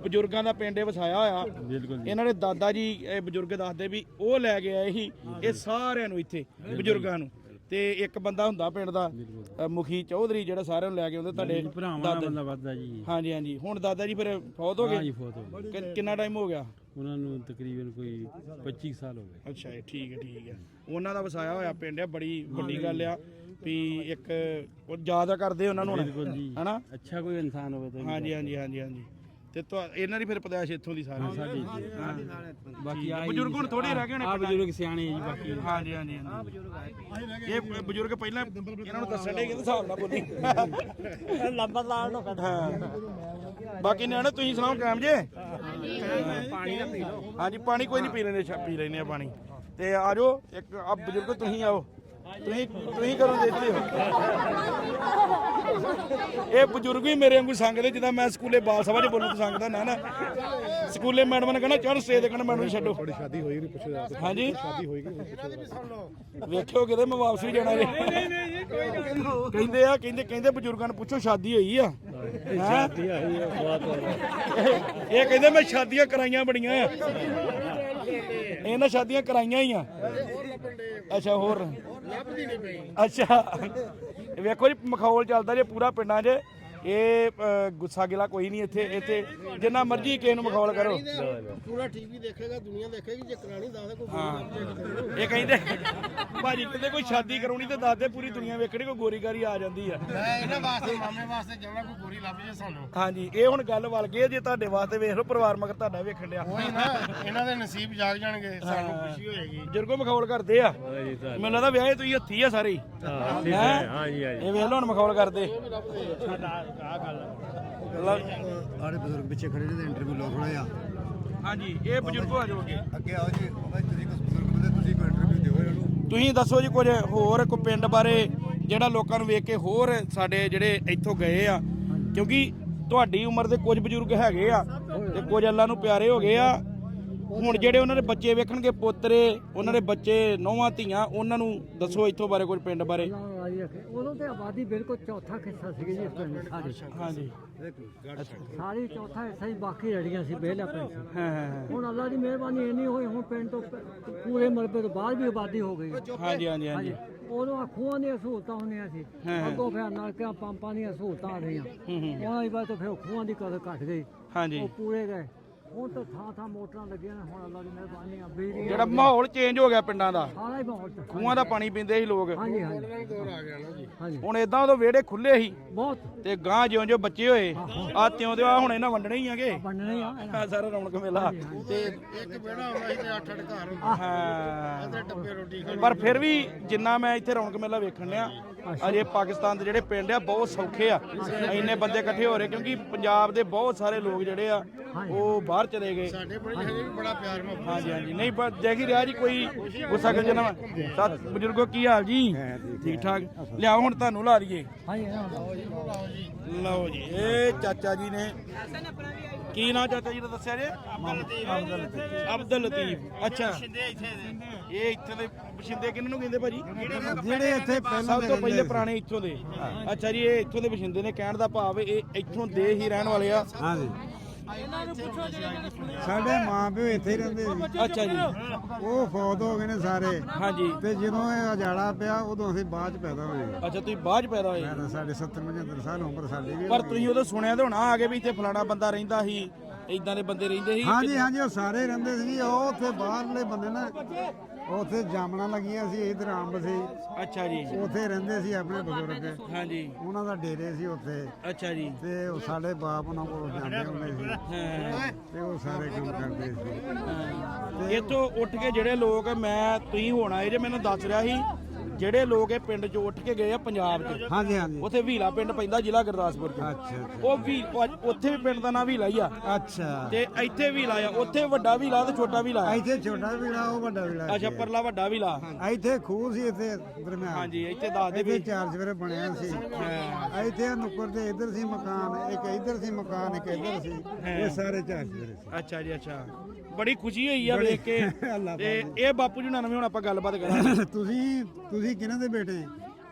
ਬਜ਼ੁਰਗਾਂ ਦਾ ਪਿੰਡ ਵਸਾਇਆ ਹੋਇਆ ਇਹਨਾਂ ਦੇ ਦਾਦਾ ਜੀ ਇਹ ਬਜ਼ੁਰਗ ਦੱਸਦੇ ਵੀ ਉਹ ਲੈ ਕੇ ਆਏ ਸੀ ਇਹ ਸਾਰਿਆਂ ਨੂੰ ਇੱਥੇ ਬਜ਼ੁਰਗਾਂ ਨੂੰ ਤੇ ਇੱਕ ਬੰਦਾ ਹੁੰਦਾ ਪਿੰਡ ਦਾ ਮੁਖੀ ਚੌਧਰੀ ਜਿਹੜਾ ਸਾਰਿਆਂ ਨੂੰ ਲੈ ਕੇ ਆਉਂਦੇ ਤੁਹਾਡੇ ਦਾਦਾ ਵੱਧਦਾ ਜੀ ਹਾਂਜੀ ਹਾਂਜੀ ਹੁਣ ਦਾਦਾ ਜੀ ਫਿਰ ਫੌਤ ਹੋ ਗਏ ਫੋਤ ਹੋ ਗਏ ਕਿੰਨਾ ਟਾਈਮ ਹੋ ਗਿਆ ਉਹਨਾਂ ਨੂੰ ਤਕਰੀਬਨ ਕੋਈ 25 ਸਾਲ ਹੋ ਗਏ। ਅੱਛਾ ਜੀ ਠੀਕ ਹੈ ਉਹਨਾਂ ਦਾ ਵਸਾਇਆ ਹੋਇਆ ਪਿੰਡ ਆ ਬੜੀ ਵੱਡੀ ਗੱਲ ਆ ਵੀ ਇੱਕ ਉਹ ਜ਼ਿਆਦਾ ਕਰਦੇ ਉਹਨਾਂ ਨੂੰ ਬਿਲਕੁਲ ਜੀ ਹਨਾ ਅੱਛਾ ਕੋਈ ਇਨਸਾਨ ਹੋਵੇ ਤਾਂ ਹਾਂਜੀ ਤੇ ਇਹਨਾਂ ਦੀ ਫਿਰ ਪਦਾਇਸ਼ ਇੱਥੋਂ ਦੀ ਸਾਰੀ ਸਾਡੀ ਬਾਕੀ ਆ ਬਜ਼ੁਰਗ ਹੁਣ ਥੋੜੇ ਰਹਿ ਗਏ ਨੇ ਬਜ਼ੁਰਗ ਸਿਆਣੇ ਜੀ ਬਾਕੀ ਹਾਂਜੀ ਇਹ ਬਜ਼ੁਰਗ ਪਹਿਲਾਂ ਇਹਨਾਂ ਨੂੰ ਦੱਸਣ ਦੇ ਕਿ ਹਿਸਾਬ ਨਾਲ ਬੋਲੀ ਲੰਬੜਦਾਰ ਨੂੰ ਬਾਕੀ ਨਿਆਣੇ ਤੁਸੀਂ ਸੁਣਾਓ ਕਾਇਮ ਜੇ ਪਾਣੀ ਨਾ ਪੀ ਲਓ ਹਾਂਜੀ ਪਾਣੀ ਕੋਈ ਨਹੀਂ ਪੀ ਲੈਣੇ ਆ ਪਾਣੀ ਤੇ ਆ ਜਾਓ ਇੱਕ ਆ ਬਜ਼ੁਰਗ ਤੁਸੀਂ ਆਓ ਤੁਸੀਂ ਕਰੋ ਦੇਖਦੇ ਹੋ ਇਹ ਬਜ਼ੁਰਗ ਵੀ ਮੇਰੇ ਵਾਂਗੂ ਸੰਗਦੇ ਜਿੱਦਾਂ ਮੈਂ ਸਕੂਲੇ ਬਾਲ ਸਭਾ 'ਚ ਬੋਲਣ ਤੋਂ ਸੰਗਦਾ ਨਾ ਸਕੂਲੇ ਮੈਡਮ ਨੇ ਕਹਿਣਾ ਚੜ੍ਹ ਸਟੇਜ ਤੇ ਕਹਿਣਾ ਮੈਡਮ ਨੂੰ ਛੱਡੋ ਤੁਹਾਡੀ ਸ਼ਾਦੀ ਹੋਈ ਨਹੀਂ ਪੁੱਛਿਆ ਹਾਂਜੀ ਸ਼ਾਦੀ ਹੋਈ ਕਿ ਵੇਖਿਓ ਕਿਤੇ ਮੈਂ ਵਾਪਸ ਵੀ ਜਾਣਾ ਜੇ ਕਹਿੰਦੇ ਬਜ਼ੁਰਗਾਂ ਨੂੰ ਪੁੱਛੋ ਸ਼ਾਦੀ ਹੋਈ ਆ ਸ਼ਾਦੀ ਹੋਈ ਇਹ ਕਹਿੰਦੇ ਮੈਂ ਸ਼ਾਦੀਆਂ ਕਰਾਈਆਂ ਬੜੀਆਂ ਆ ਇਹਨਾਂ ਸ਼ਾਦੀਆਂ ਕਰਾਈਆਂ ਹੀ ਆ ਅੱਛਾ ਹੋਰ ਅੱਛਾ ਵੇਖੋ ਜੀ ਮਖੌਲ ਚੱਲਦਾ ਜੇ ਪੂਰਾ ਪਿੰਡਾਂ 'ਚ ਇਹ ਗੁੱਸਾ ਗਿਲਾ ਕੋਈ ਨਹੀਂ ਇੱਥੇ ਜਿੰਨਾ ਮਰਜ਼ੀ ਕਿਸੇ ਨੂੰ ਮਖੌਲ ਕਰੋ ਪੂਰਾ ਟੀਵੀ ਦੇਖੇਗਾ ਦੁਨੀਆ ਦੇਖੇਗੀ ਜੇ ਕਰਾਣੀ ਦੱਸਦਾ ਕੋਈ ਇਹ ਕਹਿੰਦੇ ਭਾਜੀ ਕਹਿੰਦੇ ਕੋਈ ਸ਼ਾਦੀ ਕਰਾਉਣੀ ਤੇ ਦੱਸਦੇ ਪੂਰੀ ਦੁਨੀਆ ਵੇਖਣੀ ਕੋਈ ਗੋਰੀਗਾਰੀ ਆ ਜਾਂਦੀ ਆ ਮੈਂ ਇਹਨਾਂ ਵਾਸਤੇ ਮਾਮੇ ਵਾਸਤੇ ਜਾਣਾ ਕੋਈ ਗੋਰੀ ਲੱਭ ਜੇ ਸਾਨੂੰ ਹਾਂਜੀ ਇਹ ਹੁਣ ਗੱਲ ਵਲ ਗਈ ਜੇ ਤੁਹਾਡੇ ਵਾਸਤੇ ਵੇਖ ਲਓ ਪਰਿਵਾਰ ਮਗਰ ਤੁਹਾਡਾ ਵੇਖਣ ਡਿਆ ਉਹੀ ਨਾ ਇਹਨਾਂ ਦੇ ਨਸੀਬ ਜਾਗ ਜਾਣਗੇ ਸਾਨੂੰ ਖੁਸ਼ੀ ਹੋਏਗੀ ਬਜ਼ੁਰਗੋ ਮਖੌਲ ਕਰਦੇ ਆ ਮੈਨੂੰ ਲੱਗਦਾ ਵਿਆਹੇ ਤੁਸੀਂ ਹੱਥੀ ਆ ਸਾਰੇ ਹਾਂਜੀ ਇਹ ਵੇਖ ਲਓ ਹੁਣ ਮਖੌਲ ਕਰਦੇ ਆੜੇ ਬਜ਼ੁਰਗ ਪਿੱਛੇ ਖੜੇ ਨੇ ਇੰਟਰਵਿਊ ਲਓ ਥੋੜਾ ਜਿਹਾ ਹਾਂਜੀ ਇਹ ਬਜ਼ੁਰਗੋ ਆ ਜਾਓਗੇ ਅੱਗੇ ਆਓ ਜੀ ਤੁਸੀਂ ਕੁਝ ਬਜ਼ੁਰਗ ਬੰਦੇ ਤੁਸੀਂ ਕੋਈ ਇੰਟਰਵਿਊ ਦਿਓ ਇਹਨਾਂ ਨੂੰ ਤੁਸੀਂ ਦੱਸੋ ਜੀ ਕੁਝ ਹੋਰ ਕੋਈ ਪਿੰਡ ਬਾਰੇ ਜਿਹੜਾ ਲੋਕਾਂ ਨੂੰ ਵੇਖ ਕੇ ਹੋਰ ਸਾਡੇ ਜਿਹੜੇ ਇੱਥੋਂ ਗਏ ਆ ਕਿਉਂਕਿ ਤੁਹਾਡੀ ਉਮਰ ਦੇ ਕੁਝ ਬਜ਼ੁਰਗ ਹੈਗੇ ਆ ਤੇ ਕੁਝ ਅੱਲਾ ਨੂੰ ਪਿਆਰੇ ਹੋ ਗਏ ਆ ਹੁਣ ਜਿਹੜੇ ਉਹਨਾਂ ਦੇ ਬੱਚੇ ਵੇਖਣਗੇ ਪੋਤਰੇ ਉਹਨਾਂ ਦੇ ਬੱਚੇ ਨੌਵਾਂ ਧੀਆਂ ਉਹਨਾਂ ਨੂੰ ਦੱਸੋ ਇੱਥੋਂ ਬਾਰੇ ਕੁਝ ਪਿੰਡ ਬਾਰੇ। ਉਦੋਂ ਤੇ ਆਬਾਦੀ ਬਿਲਕੁਲ ਚੌਥਾ ਹਿੱਸਾ ਸੀਗੀ ਜੀ ਇਸ ਪਿੰਡ ਦੀ ਸਾਰੀ। ਹਾਂਜੀ ਸਾਰੀ ਚੌਥਾ ਹਿੱਸਾ ਹੀ, ਬਾਕੀ ਰੜੀਆਂ ਸੀ ਵਿਹਲਾ ਪਿੰਡ ਸੀ। ਹਾਂ ਹੁਣ ਅੱਲਾ ਦੀ ਮਿਹਰਬਾਨੀ ਇੰਨੀ ਹੋਈ, ਹੁਣ ਪਿੰਡ ਤੋਂ ਪੂਰੇ ਮਰਬੇ ਤੋਂ ਬਾਅਦ ਵੀ ਆਬਾਦੀ ਹੋ ਗਈ। ਹਾਂਜੀ ਹਾਂਜੀ ਹਾਂਜੀ ਉਦੋਂ ਖੂਹਾਂ ਦੀਆਂ ਸਹੂਲਤਾਂ ਹੁੰਦੀਆਂ ਸੀ, ਅੱਗੋਂ ਫਿਰ ਨਲਕਿਆਂ ਪੰਪਾਂ ਦੀਆਂ ਸਹੂਲਤਾਂ ਆ ਗਈਆਂ। ਉਹਨਾਂ ਦੀ ਬਾਅਦ ਤੋਂ ਫਿਰ ਖੂਹਾਂ ਦੀ ਕਦਰ ਘਟ ਗਈ, ਹਾਂਜੀ ਉਹ ਪੂਰੇ ਗਏ। ਹੁਣ ਤਾਂ ਥਾਂ ਥਾਂ ਮੋਟਰਾਂ ਲੱਗੀਆਂ ਨੇ, ਹੁਣ ਅੱਲਾ ਦੀ ਮਿਹਰਬਾਨੀ ਆ ਬਿਜਲੀ ਜਿਹੜਾ ਮਾਹੌਲ ਚੇਂਜ ਹੋ ਗਿਆ ਪਿੰਡਾਂ ਦਾ, ਸਾਰਾ ਹੀ ਮਾਹੌਲ ਚ। ਖੂਹਾਂ ਦਾ ਪਾਣੀ ਪੀਂਦੇ ਸੀ ਲੋਕ, ਹਾਂਜੀ ਹਾਂਜੀ ਹੁਣ ਇਦਾਂ ਉਦੋਂ ਵਿਹੜੇ ਖੁੱਲੇ ਸੀ ਬਹੁਤ ਤੇ ਗਾਂ ਜਿਉਂ-ਜਿਉਂ ਬੱਚੇ ਹੋਏ ਆ ਤਿਉਂ ਦੇ ਹੁਣ ਇਹਨਾਂ ਵੰਡਣੇ ਹੀ ਆਗੇ ਬਣਨੇ ਆ ਆ ਸਾਰਾ ਰੌਣਕ ਮੇਲਾ ਤੇ ਇੱਕ ਬੇੜਾ ਹੁੰਦਾ ਸੀ ਤੇ 8-8 ਘਰ ਹਾਂ ਡੱਬੇ ਰੋਟੀ ਪਰ ਫਿਰ ਵੀ ਜਿੰਨਾ ਮੈਂ ਇੱਥੇ ਰੌਣਕ ਮੇਲਾ ਵੇਖਣ ਡਿਆ ਅਜੇ ਪਾਕਿਸਤਾਨ ਦੇ ਜਿਹੜੇ ਪਿੰਡ ਆ ਬਹੁਤ ਸੌਖੇ ਆ, ਇੰਨੇ ਬੰਦੇ ਇਕੱਠੇ ਹੋ ਰਹੇ ਕਿਉਂਕਿ ਪੰਜਾਬ ਦੇ ਬਹੁਤ ਸਾਰੇ ਲੋਕ ਜਿਹੜੇ ਆ ਉਹ ਬਾਹਰ ਚਲੇ ਗਏ। ਸਾਡੇ ਬੜੇ ਹਜੇ ਵੀ ਬੜਾ ਪਿਆਰ ਮੁਹੱਬਤ। ਹਾਂਜੀ ਹਾਂਜੀ ਨਹੀਂ ਪਰ ਜੈਗੀ ਰਿਹਾ ਜੀ ਕੋਈ ਗੁੱਸਾ ਕਰ ਜਨਾ ਸਤ ਬਜ਼ੁਰਗੋ ਕੀ ਹਾਲ ਜੀ? ਠੀਕ ਠਾਕ ਲਿਆਓ ਹੁਣ ਤੁਹਾਨੂੰ ਲਾ ਦਈਏ। ਲਓ ਜੀ ਇਹ ਚਾਚਾ ਜੀ ਨੇ ਕੀ ਨਾਂ ਚਾਚਾ ਜੀ ਦਾ ਦੱਸਿਆ ਜੇ? ਅਬਦੁਲ ਲਤੀਫ। ਅੱਛਾ ਇਹ ਇੱਥੇ ਦੇ ਬਸ਼ਿੰਦੇ ਕਿਹਨਾਂ ਨੂੰ ਕਹਿੰਦੇ ਭਾਜੀ? ਜਿਹੜੇ ਇੱਥੇ ਸਭ ਤੋਂ ਪਹਿਲੇ ਪੁਰਾਣੇ ਇੱਥੋਂ ਦੇ। ਅੱਛਾ ਜੀ ਇਹ ਇੱਥੋਂ ਦੇ ਬਸ਼ਿੰਦੇ ਨੇ, ਕਹਿਣ ਦਾ ਭਾਵ ਇਹ ਇੱਥੋਂ ਦੇ ਹੀ ਰਹਿਣ ਵਾਲੇ ਆ। ਹਾਂਜੀ ਸਾਡੇ ਮਾਂ ਪਿਓ ਇੱਥੇ ਹੀ ਰਹਿੰਦੇ ਸੀ। ਅੱਛਾ ਜੀ ਉਹ ਫੌਤ ਹੋ ਗਏ ਨੇ ਸਾਰੇ। ਹਾਂਜੀ ਤੇ ਜਦੋਂ ਇਹ ਉਜਾੜਾ ਪਿਆ ਉਦੋਂ ਅਸੀਂ ਬਾਅਦ ਚ ਪੈਦਾ ਹੋਏ। ਅੱਛਾ ਤੁਸੀਂ ਬਾਅਦ 'ਚ ਪੈਦਾ ਹੋਏ ਸਾਡੇ 70-75 ਸਾਲ ਉਮਰ ਸਾਡੀ ਵੀ। ਪਰ ਤੁਸੀਂ ਉਦੋਂ ਸੁਣਿਆ ਤਾਂ ਹੋਣਾ ਆਗੇ ਵੀ ਇੱਥੇ ਫਲਾਣਾ ਬੰਦਾ ਰਹਿੰਦਾ ਸੀ, ਇਦਾਂ ਦੇ ਬੰਦੇ ਰਹਿੰਦੇ ਸੀ। ਹਾਂਜੀ ਹਾਂਜੀ ਉਹ ਸਾਰੇ ਰਹਿੰਦੇ ਸੀ। ਉਹ ਉੱਥੇ ਬਾਹਰਲੇ ਬੰਦੇ ਨਾ ਉੱਥੇ ਜਾਮਣਾ ਲੱਗੀਆਂ ਸੀ, ਇਧਰ ਅੰਬ ਸੀ। ਅੱਛਾ ਜੀ ਉੱਥੇ ਰਹਿੰਦੇ ਸੀ ਆਪਣੇ ਬਜ਼ੁਰਗ, ਹਾਂਜੀ ਉਹਨਾਂ ਦਾ ਡੇਰੇ ਸੀ ਉੱਥੇ। ਅੱਛਾ ਜੀ ਤੇ ਉਹ ਸਾਡੇ ਬਾਪ ਉਹਨਾਂ ਕੋਲ ਜਾਂਦੇ ਹੁੰਦੇ ਸੀ ਤੇ ਉਹ ਸਾਰੇ ਕੰਮ ਕਰਦੇ ਸੀ। ਇੱਥੋਂ ਉੱਠ ਕੇ ਜਿਹੜੇ ਲੋਕ ਮੈਂ ਤੁਸੀਂ ਹੁਣ ਆਏ ਜੇ ਮੈਨੂੰ ਦੱਸ ਰਿਹਾ ਸੀ ਜਿਹੜੇ ਲੋਕ ਇਹ ਪਿੰਡ ਚੋਂ ਉੱਠ ਕੇ ਗਏ ਆ ਪੰਜਾਬ 'ਚ। ਹਾਂਜੀ ਹਾਂਜੀ ਉੱਥੇ ਵੀਲਾ ਪਿੰਡ ਪੈਂਦਾ ਜ਼ਿਲ੍ਹਾ ਗੁਰਦਾਸਪੁਰ 'ਚ। ਅੱਛਾ ਉਹ ਵੀ ਉੱਥੇ ਵੀ ਪਿੰਡ ਦਾ ਨਾਂ ਵੀਲਾ ਹੀ ਆ ਅੱਛਾ। ਤੇ ਇੱਥੇ ਵੀਲਾ ਆ, ਉੱਥੇ ਵੱਡਾ ਵੀਲਾ ਤੇ ਛੋਟਾ ਵੀਲਾ ਆ। ਇੱਥੇ ਛੋਟਾ ਵੀੜਾ, ਉਹ ਵੱਡਾ ਵੀੜਾ। ਅੱਛਾ ਪਰਲਾ ਵੱਡਾ ਵੀਲਾ। ਇੱਥੇ ਖੂਹ ਸੀ ਇੱਥੇ ਦਰਮਿਆਨ। ਹਾਂਜੀ ਇੱਥੇ ਦੱਸ ਦੇ ਇੱਥੇ ਵੀ 4 ਚਵੇਰੇ ਬਣਿਆ ਸੀ। ਇੱਥੇ ਨੁੱਕਰ ਤੇ ਇੱਧਰ ਸੀ ਮਕਾਨ, ਇੱਕ ਇੱਧਰ ਸੀ ਮਕਾਨ, ਇੱਕ ਇੱਧਰ ਸੀ। ਇਹ ਸਾਰੇ 4 ਚਵੇਰੇ ਸੀ। ਅੱਛਾ ਜੀ ਅੱਛਾ ਬੜੀ ਖੁਸ਼ੀ ਹੋਈ ਆ ਵੇਖ ਕੇ। ਤੇ ਇਹ ਬਾਪੂ ਜੀ ਨਾਲ ਨਵੇਂ ਹੁਣ ਆਪਾਂ ਗੱਲਬਾਤ ਕਰਾਂਗੇ। ਤੁਸੀਂ ਕਿਹਨਾਂ ਦੇ ਬੇਟੇ?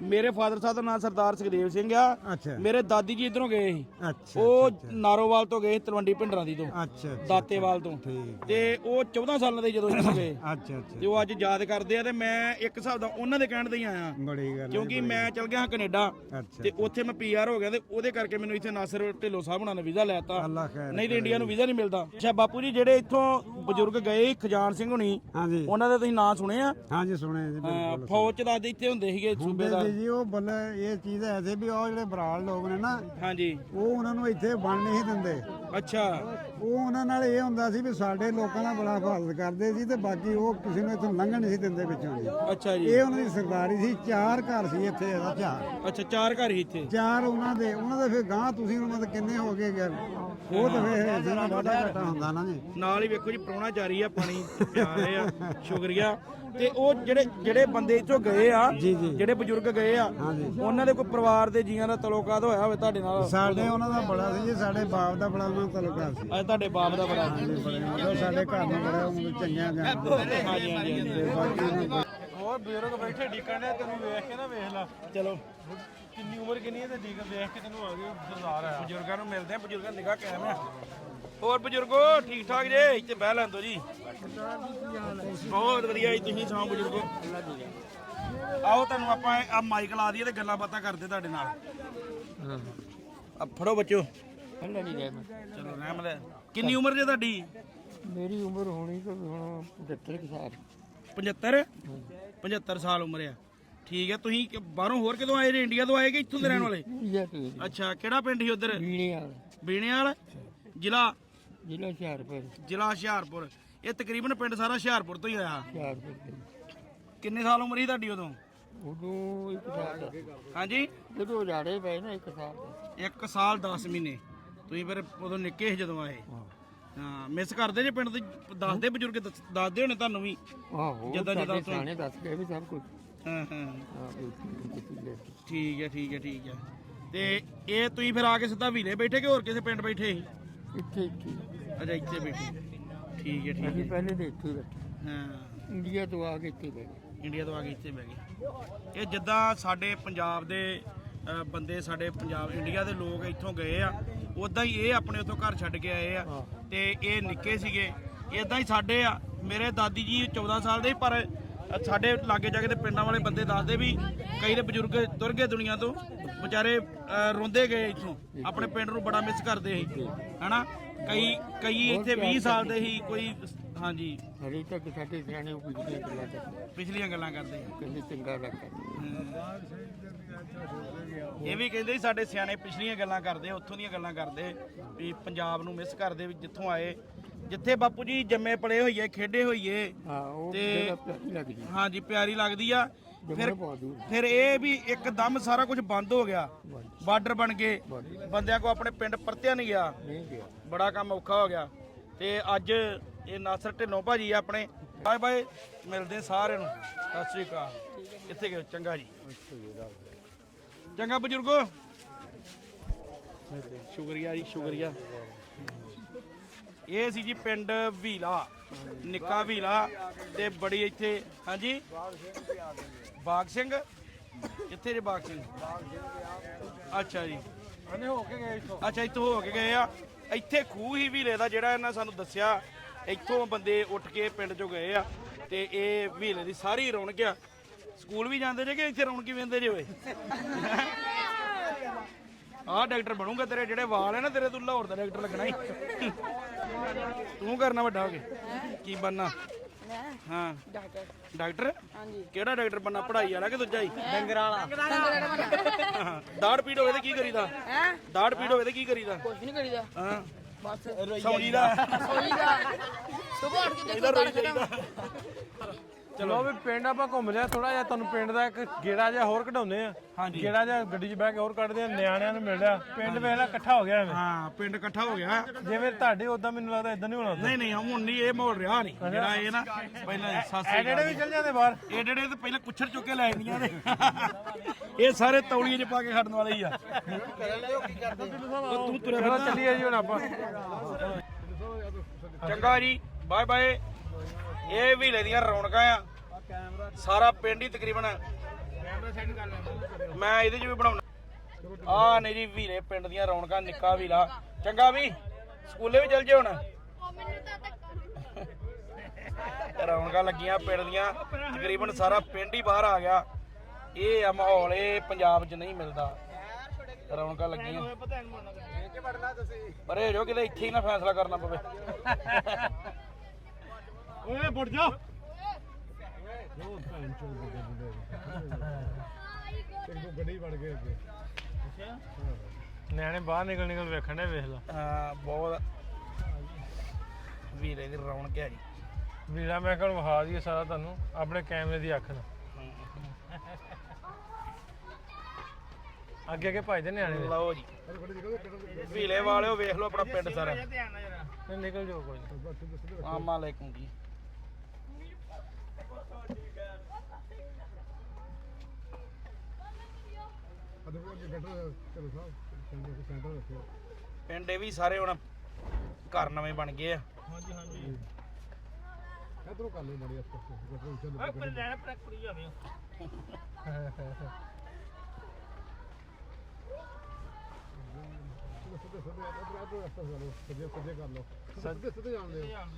ਮੇਰੇ ਫਾਦਰ ਸਾਹਿਬ ਦਾ ਨਾਮ ਸਰਦਾਰ ਸੁਖਦੇਵ ਸਿੰਘ ਆ। ਅੱਛਾ ਮੇਰੇ ਦਾਦੀ ਜੀ ਇਧਰੋਂ ਗਏ ਸੀ, ਅੱਛਾ ਉਹ ਨਾਰੋਵਾਲ ਤੋਂ ਗਏ, ਤਲਵੰਡੀ ਭਿੰਡਰਾਂ ਦੀ ਤੋਂ, ਅੱਛਾ ਦਾਤੇਵਾਲ ਤੋਂ। ਠੀਕ। ਤੇ ਉਹ 14 ਸਾਲਾਂ ਦੇ ਜਦੋਂ ਇੱਥੋਂ ਗਏ ਅੱਛਾ ਅੱਛਾ ਤੇ ਉਹ ਅੱਜ ਯਾਦ ਕਰਦੇ ਆ। ਤੇ ਮੈਂ ਇੱਕ ਹਿਸਾਬ ਦਾ ਉਹਨਾਂ ਦੇ ਕਹਿਣ ਤੇ ਹੀ ਆਇਆ ਬੜੀ ਗੱਲ ਹੈ। ਕਿਉਂਕਿ ਮੈਂ ਚਲ ਗਿਆ ਹਾਂ ਕੈਨੇਡਾ ਅੱਛਾ ਤੇ ਉੱਥੇ ਮੈਂ ਪੀਆਰ ਹੋ ਗਿਆ ਤੇ ਉਹਦੇ ਕਰਕੇ ਮੈਨੂੰ ਇੱਥੇ ਨਾਸਰ ਢਿੱਲੋਂ ਸਾਹਿਬ ਹੁਣਾਂ ਨੇ ਵੀਜ਼ਾ ਲੈਤਾ, ਅੱਲਾ ਖੈਰ ਨਹੀਂ ਤੇ ਇੰਡੀਆ ਨੂੰ ਵੀਜ਼ਾ ਨਹੀਂ ਮਿਲਦਾ। ਅੱਛਾ ਬਾਪੂ ਜੀ ਜਿਹੜੇ ਇੱਥੋਂ ਬਜ਼ੁਰਗ ਗਏ ਖਜਾਨ ਸਿੰਘ ਹੁਣੀ, ਹਾਂਜੀ ਉਹਨਾਂ ਦੇ ਤੁਸੀਂ ਨਾਂ ਸੁਣੇ ਆ? ਹਾਂਜੀ ਸੁਣੇ ਜੀ ਬਿਲਕੁਲ। ਫੌਜ ਚ ਦੱਸਦੇ ਇੱਥੇ ਹੁੰਦੇ ਸੀਗੇ ਸੂਬੇਦਾਰ। ਜੀ ਉਹ ਬੱਲੇ ਇਹ ਚੀਜ਼ ਐਸੇ ਵੀ ਉਹ ਜਿਹੜੇ ਬਰਾੜ ਲੋਕ ਨੇ ਨਾ, ਹਾਂਜੀ ਉਹ ਉਹਨਾਂ ਨੂੰ ਇੱਥੇ ਬਣ ਨਹੀਂ ਦਿੰਦੇ। ਅੱਛਾ ਉਹ ਉਹਨਾਂ ਨਾਲ ਇਹ ਹੁੰਦਾ ਸੀ ਵੀ ਸਾਡੇ ਲੋਕਾਂ ਦਾ ਬੜਾ ਹਿਫਾਜ਼ਤ ਕਰਦੇ ਸੀ ਤੇ ਬਾਕੀ ਉਹ ਕਿਸੇ ਨੂੰ ਇੱਥੋਂ ਲੰਘਣ ਨਹੀਂ ਸੀ ਦਿੰਦੇ ਵਿੱਚੋਂ ਦੀ। ਅੱਛਾ ਜੀ ਇਹ ਉਹਨਾਂ ਦੀ ਸਰਦਾਰੀ ਸੀ। 4 ਘਰ ਸੀ ਇੱਥੇ, ਇਹਦਾ 4 ਅੱਛਾ 4 ਘਰ ਹੀ ਇੱਥੇ। 4 ਉਹਨਾਂ ਦੇ ਫਿਰ ਗਾਂ ਤੁਸੀਂ ਉਹਨਾਂ ਦੇ ਕਿੰਨੇ ਹੋ ਗਏ ਗੱਲ? ਉਹ ਤਾਂ ਫਿਰ ਇਸ ਨਾਲ ਵਾਧਾ ਘਾਟਾ ਹੁੰਦਾ ਨਾ ਜੀ। ਨਾਲ ਹੀ ਵੇਖੋ ਜੀ ਪ੍ਰਾਹੁਣਾ ਜਾਰੀ ਆ, ਪਾਣੀ ਪਿਆ ਰਹੇ ਆ, ਸ਼ੁਕਰੀਆ। ਤੇ ਉਹ ਜਿਹੜੇ ਬੰਦੇ ਇੱਥੋਂ ਗਏ ਆ, ਜਿਹੜੇ ਬਜ਼ੁਰਗ ਗਏ ਆ, ਉਹਨਾਂ ਦੇ ਕੋਈ ਪਰਿਵਾਰ ਦੇ ਜੀਆਂ ਦਾ ਤਲੁਕਾਤ ਹੋਇਆ ਹੋਵੇ ਤੁਹਾਡੇ ਨਾਲ? ਸਾਡੇ ਉਹਨਾਂ ਦਾ ਬੜਾ ਸੀ ਜੀ, ਸਾਡੇ ਬਾਪ ਦਾ ਬੜਾ ਉਹਨਾਂ ਦਾ ਤਲੁਕਾਤ ਸੀ। ਅੱਜ ਤੁਹਾਡੇ ਬਾਪ ਦਾ ਬੜਾ ਉਹ ਸਾਡੇ ਘਰ ਨੂੰ ਬੜਾ ਚੰਗਿਆ ਜਾਂਦੇ। ਹਾਂਜੀ ਹਾਂਜੀ ਬਾਕੀ ਹੋਰ ਬਜ਼ੁਰਗ ਬੈਠੇ ਡੀਕਣ ਨੇ, ਤੈਨੂੰ ਵੇਖ ਕੇ ਨਾ ਵੇਖ ਲੈ ਚਲੋ ਕਿੰਨੀ ਉਮਰ ਕਿੰਨੀ ਹੈ ਤੇ ਡੀਕ ਵੇਖ ਕੇ ਤੈਨੂੰ ਆ ਗਈ ਸਰਦਾਰ ਆ। ਬਜ਼ੁਰਗਾਂ ਨੂੰ ਮਿਲਦੇ ਆ, ਬਜ਼ੁਰਗਾਂ ਨਿਗਾਹ ਕਾਇਮ ਆ। ਹੋਰ ਬਜ਼ੁਰਗੋ ਠੀਕ ਠਾਕ ਜੇ? ਇੱਥੇ ਬਹਿ ਲੈਣ ਦੋ ਜੀ। ਬਹੁਤ ਵਧੀਆ ਜੀ, ਤੁਸੀਂ ਸੁਣਾਓ ਬਜ਼ੁਰਗੋ? ਆਓ ਤੁਹਾਨੂੰ ਆਪਾਂ ਆ ਮਾਈਕ ਲਾ ਦਈਏ ਤੇ ਗੱਲਾਂ ਬਾਤਾਂ ਕਰਦੇ ਤੁਹਾਡੇ ਨਾਲ। ਆ ਫੜੋ ਬੱਚੋ। ਚਲੋ ਰਹਿਮ ਲੈ। ਕਿੰਨੀ ਉਮਰ ਜੇ ਤੁਹਾਡੀ? ਮੇਰੀ ਉਮਰ ਹੋਣੀ ਤਾਂ ਹੁਣ 75 ਸਾਲ। 75? 75 ਸਾਲ ਉਮਰ ਆ। ਠੀਕ ਹੈ। ਤੁਸੀਂ ਬਾਹਰੋਂ ਹੋਰ ਕਿਦੋਂ ਆਏ ਜੇ? ਇੰਡੀਆ ਤੋਂ ਆਏ ਕਿ ਇੱਥੋਂ ਦੇ ਰਹਿਣ ਵਾਲੇ? ਅੱਛਾ ਕਿਹੜਾ ਪਿੰਡ ਸੀ ਉਧਰ? ਬੀਣੇਵਾਲ। ਜ਼ਿਲ੍ਹਾ ਹੁਸ਼ਿਆਰਪੁਰ। ਜ਼ਿਲ੍ਹਾ ਹੁਸ਼ਿਆਰਪੁਰ। ਇਹ ਤਕਰੀਬਨ ਪਿੰਡ ਸਾਰਾ ਹੁਸ਼ਿਆਰਪੁਰ ਤੋਂ ਹੀ ਆਇਆ। ਕਿੰਨੇ ਸਾਲ ਉਮਰ ਸੀ ਤੁਹਾਡੀ ਉਦੋਂ? ਉਦੋਂ 1 ਸਾਲ। ਹਾਂਜੀ ਜਦੋਂ ਉਜਾੜੇ ਪਏ ਨਾ 1 ਸਾਲ। 1 ਸਾਲ 10 ਮਹੀਨੇ। ਤੁਸੀਂ ਫਿਰ ਉਦੋਂ ਨਿੱਕੇ ਸੀ ਜਦੋਂ ਆਏ। ਹਾਂ ਮਿਸ ਕਰਦੇ ਜੇ ਪਿੰਡ ਦੇ? ਦੱਸਦੇ ਬਜ਼ੁਰਗ ਦੱਸਦੇ ਹੋਣੇ ਤੁਹਾਨੂੰ ਵੀ ਆਹੋ ਜਿੱਦਾਂ ਸਿਆਣੇ ਦੱਸ ਗਏ ਵੀ ਸਭ ਕੁਝ। ਹਾਂ ਠੀਕ ਹੈ ਠੀਕ ਹੈ ਠੀਕ ਹੈ। ਤੇ ਇਹ ਤੁਸੀਂ ਫਿਰ ਆ ਕੇ ਸਿੱਧਾ ਵੀਲੇ ਬੈਠੇ ਕਿ ਹੋਰ ਕਿਸੇ ਪਿੰਡ ਬੈਠੇ? ਇੱਥੇ ਅੱਛਾ ਇੱਥੇ ਬੈਠੇ। ਠੀਕ ਹੈ ਠੀਕ ਅਸੀਂ ਹੈ ਪਹਿਲੇ ਦੇ ਇੱਥੇ ਹੀ ਬੈਠੇ ਹਾਂ ਇੰਡੀਆ ਤੋਂ ਆ ਕੇ ਇੱਥੇ ਬਹਿ ਗਏ। ਇੰਡੀਆ ਤੋਂ ਆ ਕੇ ਇੱਥੇ ਬਹਿ ਗਏ। ਇਹ ਜਿੱਦਾਂ ਸਾਡੇ ਪੰਜਾਬ ਦੇ ਬੰਦੇ ਸਾਡੇ ਪੰਜਾਬ ਇੰਡੀਆ ਦੇ ਲੋਕ ਇੱਥੋਂ ਗਏ ਆ ਉਦਾਂ ਹੀ ਇਹ ਆਪਣੇ ਉੱਥੋਂ ਘਰ ਛੱਡ ਕੇ ਆਏ ਆ ਤੇ ਇਹ ਨਿੱਕੇ ਸੀਗੇ ਇਦਾਂ ਹੀ ਸਾਡੇ ਆ ਮੇਰੇ ਦਾਦੀ ਜੀ 14 ਸਾਲ ਦੇ ਪਰ ਸਾਡੇ ਲਾਗੇ ਜਾ ਕੇ ਤੇ ਪਿੰਡਾਂ ਵਾਲੇ ਬੰਦੇ ਦੱਸਦੇ ਵੀ ਕਈ ਦੇ ਬਜ਼ੁਰਗ ਤੁਰ ਗਏ ਦੁਨੀਆ ਤੋਂ ਵਿਚਾਰੇ ਰੋਂਦੇ ਗਏ ਇੱਥੋਂ ਆਪਣੇ ਪਿੰਡ ਨੂੰ ਬੜਾ ਮਿਸ ਕਰਦੇ ਸੀ ਹਨਾ ਕਈ ਇੱਥੇ 20 ਸਾਲ ਦੇ ਸੀ ਕੋਈ ਹਾਂਜੀ ਹਰੇ ਤੱਕ ਸਾਡੇ ਸਿਆਣੇ ਉਹ ਪਿਛਲੀਆਂ ਗੱਲਾਂ ਕਰਦੇ ਕਹਿੰਦੇ ਚੰਗਾ ਲੱਗਾ। ਇਹ ਵੀ ਕਹਿੰਦੇ ਸੀ ਸਾਡੇ ਸਿਆਣੇ ਪਿਛਲੀਆਂ ਗੱਲਾਂ ਕਰਦੇ ਉੱਥੋਂ ਦੀਆਂ ਗੱਲਾਂ ਕਰਦੇ ਵੀ ਪੰਜਾਬ ਨੂੰ ਮਿਸ ਕਰਦੇ ਵੀ ਜਿੱਥੋਂ ਆਏ ਜਿੱਥੇ ਬਾਪੂ ਜੀ ਜੰਮੇ ਪਲੇ ਹੋਈਏ ਖੇਡੇ ਹੋਈਏ ਹਾਂ ਉਹ ਤੇ ਜਗ੍ਹਾ ਪਿਆਰੀ ਲੱਗਦੀ ਹਾਂਜੀ ਪਿਆਰੀ ਲੱਗਦੀ ਆ ਫਿਰ ਇਹ ਵੀ ਇੱਕਦਮ ਸਾਰਾ ਕੁਝ ਬੰਦ ਹੋ ਗਿਆ ਬਾਰਡਰ ਬਣ ਗਏ ਬੰਦਿਆਂ ਕੋ ਆਪਣੇ ਪਿੰਡ ਪਰਤਿਆ ਨਹੀਂ ਗਿਆ ਬੜਾ ਕੰਮ ਔਖਾ ਹੋ ਗਿਆ ਤੇ ਅੱਜ ਇਹ ਨਾਸਰ ਢਿੱਲੋਂ ਭਾਜੀ ਆਪਣੇ ਬਾਏ ਬਾਏ ਮਿਲਦੇ ਸਾਰਿਆਂ ਨੂੰ ਸਤਿ ਸ੍ਰੀ ਅਕਾਲ ਕਿੱਥੇ ਗਏ ਚੰਗਾ ਜੀ ਚੰਗਾ ਬਜ਼ੁਰਗੋ ਸ਼ੁਕਰੀਆ ਜੀ ਸ਼ੁਕਰੀਆ ਇਹ ਸੀ ਜੀ ਪਿੰਡ ਵੀਲਾ ਨਿੱਕਾ ਵੀਲਾ ਤੇ ਬੜੀ ਇੱਥੇ ਹਾਂਜੀ ਬਾਗ ਸਿੰਘ ਕਿੱਥੇ ਜੇ ਬਾਗ ਸਿੰਘ ਅੱਛਾ ਜੀ ਹੋ ਕੇ ਗਏ ਇੱਥੋਂ ਅੱਛਾ ਇੱਥੋਂ ਹੋ ਕੇ ਗਏ ਆ ਇੱਥੇ ਖੂਹ ਹੀ ਵੀਲੇ ਦਾ ਜਿਹੜਾ ਇਹਨਾਂ ਸਾਨੂੰ ਦੱਸਿਆ ਇੱਥੋਂ ਬੰਦੇ ਉੱਠ ਕੇ ਪਿੰਡ ਚੋਂ ਗਏ ਆ ਤੇ ਇਹ ਵੀਲੇ ਦੀ ਸਾਰੀ ਰੌਣਕ ਆ ਸਕੂਲ ਵੀ ਜਾਂਦੇ ਜੇ ਕਿ ਇੱਥੇ ਰੌਣਕੀ ਵੇਂਦੇ ਜੇ ਹੋਏ ਆਹ ਡਾਕਟਰ ਬਣੂਗਾ ਤੇਰੇ ਜਿਹੜੇ ਵਾਲ ਹੈ ਨਾ ਤੇਰੇ ਤੂੰ ਲਾਹੌਰ ਦਾ ਡਾਕਟਰ ਲੱਗਣਾ ਹੀ ਤੂੰ ਕਰਨਾ ਵੱਡਾ ਹੋ ਕੇ ਕੀ ਬਣਨਾ ਹਾਂ ਡਾਕਟਰ ਕਿਹੜਾ ਡਾਕਟਰ ਬਣਨਾ ਪੜ੍ਹਾਈ ਵਾਲਾ ਕਿ ਦੂਜਾ ਹੀ ਡੰਗਰ ਵਾਲਾ ਦਾੜ ਪੀੜ ਹੋਵੇ ਤੇ ਕੀ ਕਰੀਦਾ ਦਾੜ ਪੀੜ ਹੋਵੇ ਤੇ ਕੀ ਕਰੀਦਾ ਕੁਛ ਨਹੀਂ ਕਰੀਦਾ ਹਾਂ ਬਸ ਸੌਜੀ ਦਾ ਸੋਈਦਾ ਸੁਬਹ ਉੱਠ ਕੇ ਦੇਖੋ ਤੜਕੇ ਦਾ ਚਲੋ ਵੀ ਪਿੰਡ ਆਪਾਂ ਘੁੰਮ ਲਿਆ ਥੋੜਾ ਜਿਹਾ ਤੁਹਾਨੂੰ ਪਿੰਡ ਦਾ ਇੱਕ ਗੇੜਾ ਜਿਹਾ ਹੋਰ ਕਢਾਉਂਦੇ ਆ ਗੇੜਾ ਜਿਹਾ ਗੱਡੀ 'ਚ ਬਹਿ ਕੇ ਹੋਰ ਕੱਢਦੇ ਆ ਨਿਆਣਿਆਂ ਨੂੰ ਮਿਲ ਲਿਆ ਪਿੰਡ ਵੇਖ ਲੈ ਇਕੱਠਾ ਹੋ ਗਿਆ ਐਵੇਂ ਹਾਂ ਪਿੰਡ ਇਕੱਠਾ ਹੋ ਗਿਆ ਜਿਵੇਂ ਤੁਹਾਡੇ ਉਦਾਂ ਮੈਨੂੰ ਲੱਗਦਾ ਇਦਾਂ ਨਹੀਂ ਹੋਣਾ ਨਹੀਂ ਨਹੀਂ ਹੁਣ ਨਹੀਂ ਇਹ ਮਾਹੌਲ ਰਿਹਾ ਨਹੀਂ ਜਿਹੜਾ ਇਹ ਨਾ ਪਹਿਲਾਂ ਸਾਸੇ ਐਡੇ ਵੀ ਚੱਲ ਜਾਂਦੇ ਬਾਹਰ ਏਡੇ ਏਡੇ ਤਾਂ ਪਹਿਲਾਂ ਕੁੱਛੜ ਚੁੱਕ ਕੇ ਲੈ ਜਾਂਦੀਆਂ ਨੇ ਇਹ ਸਾਰੇ ਤੌਲੀਏ 'ਚ ਪਾ ਕੇ ਖੜਨ ਵਾਲੇ ਹੀ ਆ ਤੂੰ ਤੁਰੇ ਚਲੋ ਚੱਲੀਏ ਜੀ ਹੁਣ ਆਪਾਂ ਚੰਗਾ ਜੀ ਬਾਏ ਬਾਏ ਇਹ ਵੀਲੇ ਦੀਆਂ ਰੌਣਕਾਂ ਆ ਸਾਰਾ ਪਿੰਡ ਹੀ ਤਕਰੀਬਨ ਮੈਂ ਇਹਦੇ 'ਚ ਵੀ ਬਣਾਉਣਾ ਆ ਨਹੀਂ ਜੀ ਵੀਲੇ ਪਿੰਡ ਦੀਆਂ ਰੌਣਕਾਂ ਨਿੱਕਾ ਵੀਲਾ ਚੰਗਾ ਵੀ ਸਕੂਲੇ ਵੀ ਚੱਲ ਜੇ ਹੁਣ ਰੌਣਕਾਂ ਲੱਗੀਆਂ ਪਿੰਡ ਦੀਆਂ ਤਕਰੀਬਨ ਸਾਰਾ ਪਿੰਡ ਹੀ ਬਾਹਰ ਆ ਗਿਆ ਇਹ ਆ ਮਾਹੌਲ ਇਹ ਪੰਜਾਬ 'ਚ ਨਹੀਂ ਮਿਲਦਾ ਰੌਣਕਾਂ ਲੱਗੀਆਂ ਪਰ ਇਹ ਜੋ ਕਿਤੇ ਇੱਥੇ ਹੀ ਨਾ ਫੈਸਲਾ ਕਰਨਾ ਪਵੇ ਓਏ ਮੁੜ ਜਾ ਗੱਡੀ ਵੜ ਗਏ ਅੱਗੇ ਨਿਆਣੇ ਬਾਹਰ ਨਿਕਲ ਵੇਖਣ ਦੇ ਵੇਖ ਲਾ ਹਾਂ ਬਹੁਤ ਵੀਰੇ ਦੀ ਰੌਣਕ ਹੈ ਜੀ ਵੀਰਾ ਮੈਂ ਕੋਲ ਵਿਖਾ ਦਈਏ ਸਾਰਾ ਤੁਹਾਨੂੰ ਆਪਣੇ ਕੈਮਰੇ ਦੀ ਅੱਖ ਨਾਲ ਅੱਗੇ ਅੱਗੇ ਭਜਦੇ ਨਿਆਣੇ ਲਓ ਜੀ ਵੀਲੇ ਵਾਲਿਓ ਵੇਖ ਲਓ ਆਪਣਾ ਪਿੰਡ ਸਾਰਾ ਨਿਕਲ ਜਾਓ ਕੋਈ ਨੀ। ਆਸਲਾਮ ਅਲੈਕੁਮ ਜੀ ਪਿੰਡ ਇਹ ਵੀ ਸਾਰੇ ਹੁਣ ਘਰ ਨਵੇਂ ਬਣ ਗਏ ਆ ਹਾਂਜੀ ਹਾਂਜੀ ਇਧਰੋਂ ਕਰ ਲਓ ਮਾੜੀ ਆ ਪਰ ਲੈਣਾ ਪਰ ਕੁੜੀ ਜਾਵੇ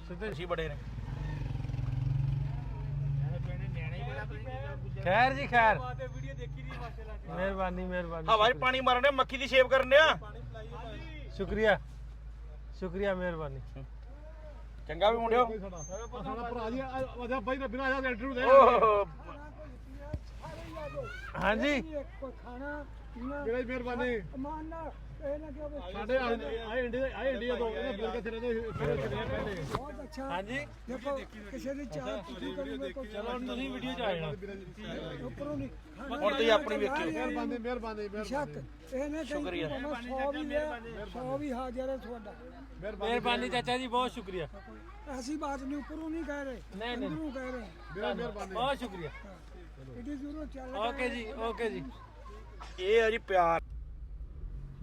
ਸਿੱਧੇ ਸੀ ਬੜੇ ਨੇ ਖੈਰ ਜੀ ਖੈਰ ਮਿਹਰਬਾਨੀ ਹਵਾ 'ਚ ਪਾਣੀ ਮਾਰਨ ਡਿਆ ਮੱਖੀ ਦੀ ਸ਼ੇਪ ਕਰਨ ਡਿਆ ਸ਼ੁਕਰੀਆ ਸ਼ੁਕਰੀਆ ਮਿਹਰਬਾਨੀ ਚੰਗਾ ਵੀ ਮੁੰਡਿਓ ਓਹ ਹਾਂਜੀ ਖਾਣਾ ਜਿਹੜਾ ਮਿਹਰਬਾਨੀ ਇਮਾਨਦਾਰ ਇਹ ਨਾ ਕਿ ਸਾਡੇ ਆਏ ਇੰਡੀਆ ਤੋਂ ਇਹਨਾਂ ਬਜ਼ੁਰਗ ਚਲੇ ਗਏ ਪਹਿਲੇ ਬਹੁਤ ਅੱਛਾ ਹਾਂਜੀ ਦੇਖੋ ਕਿਸੇ ਦੀ ਚਾਹ ਤੁਸੀਂ ਕਰੋਗੇ ਕੋਈ ਚਲੋ ਹੁਣ ਤੁਸੀਂ ਵੀਡੀਓ 'ਚ ਆ ਜਾਣਾ ਉੱਪਰੋਂ ਨਹੀਂ ਹੁਣ ਤੁਸੀਂ ਆਪਣੀ ਵੇਖਿਓ ਮਿਹਰਬਾਨੀ ਸ਼ੱਕ ਇਹਨੇ ਸ਼ੁਕਰੀਆ। 100 ਵੀ ਲਿਆ 100 ਵੀ ਹਾਜ਼ਰ ਹੈ ਤੁਹਾਡਾ ਮਿਹਰਬਾਨੀ ਚਾਚਾ ਜੀ ਬਹੁਤ ਸ਼ੁਕਰੀਆ ਐਸੀ ਬਾਤ ਨਹੀਂ ਉੱਪਰੋਂ ਨਹੀਂ ਕਹਿ ਰਹੇ ਨਹੀਂ ਨਹੀਂ ਅੰਦਰੋਂ ਕਹਿ ਰਹੇ ਬਹੁਤ ਸ਼ੁਕਰੀਆ ਇਹਦੀ ਜ਼ਰੂਰਤ ਚੱਲ ਓਕੇ ਜੀ ਇਹ ਆ ਜੀ ਪਿਆਰ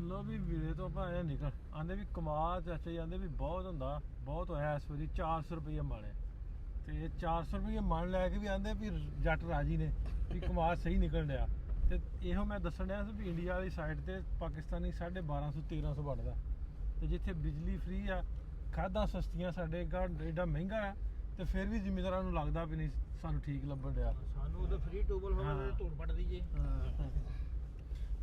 ਲੋ ਵੀ ਵੀਰੇ ਤੋਂ ਆਪਾਂ ਆਏ ਨਿਕਲ ਆਂਦੇ ਵੀ ਕਮਾਲ ਚਾਚਾ ਜੀ ਆਂਦੇ ਵੀ ਬਹੁਤ ਹੁੰਦਾ, ਬਹੁਤ ਹੋਇਆ ਇਸ ਵਾਰੀ 400 ਰੁਪਏ ਮਣ ਹੈ ਤੇ 400 ਰੁਪਏ ਮਣ ਲੈ ਕੇ ਵੀ ਆਂਦੇ ਵੀ ਜੱਟ ਰਾਜੀ ਨੇ ਵੀ ਕਮਾਲ ਸਹੀ ਨਿਕਲਣ ਡਿਆ। ਤੇ ਇਹੋ ਮੈਂ ਦੱਸਣ ਡਿਆ ਸੀ ਵੀ ਇੰਡੀਆ ਵਾਲੀ ਸਾਈਡ ਤੇ ਪਾਕਿਸਤਾਨੀ 1250 1300 ਬਣਦਾ ਤੇ ਜਿੱਥੇ ਬਿਜਲੀ ਫ੍ਰੀ ਆ, ਖਾਦਾਂ ਸਸਤੀਆਂ, ਸਾਡੇ ਘਰ ਐਡਾ ਮਹਿੰਗਾ ਆ ਤੇ ਫਿਰ ਵੀ ਜ਼ਿਮੀਂਦਾਰਾਂ ਨੂੰ ਲੱਗਦਾ ਵੀ ਨਹੀਂ ਸਾਨੂੰ ਠੀਕ ਲੱਭਣ ਡਿਆ। ਸਾਨੂੰ ਉਹਦਾ ਫ੍ਰੀ ਟੂਬਲ ਹੋਵੇ ਤੇ ਧੂੜ ਪੱਟ ਦੀਜੇ।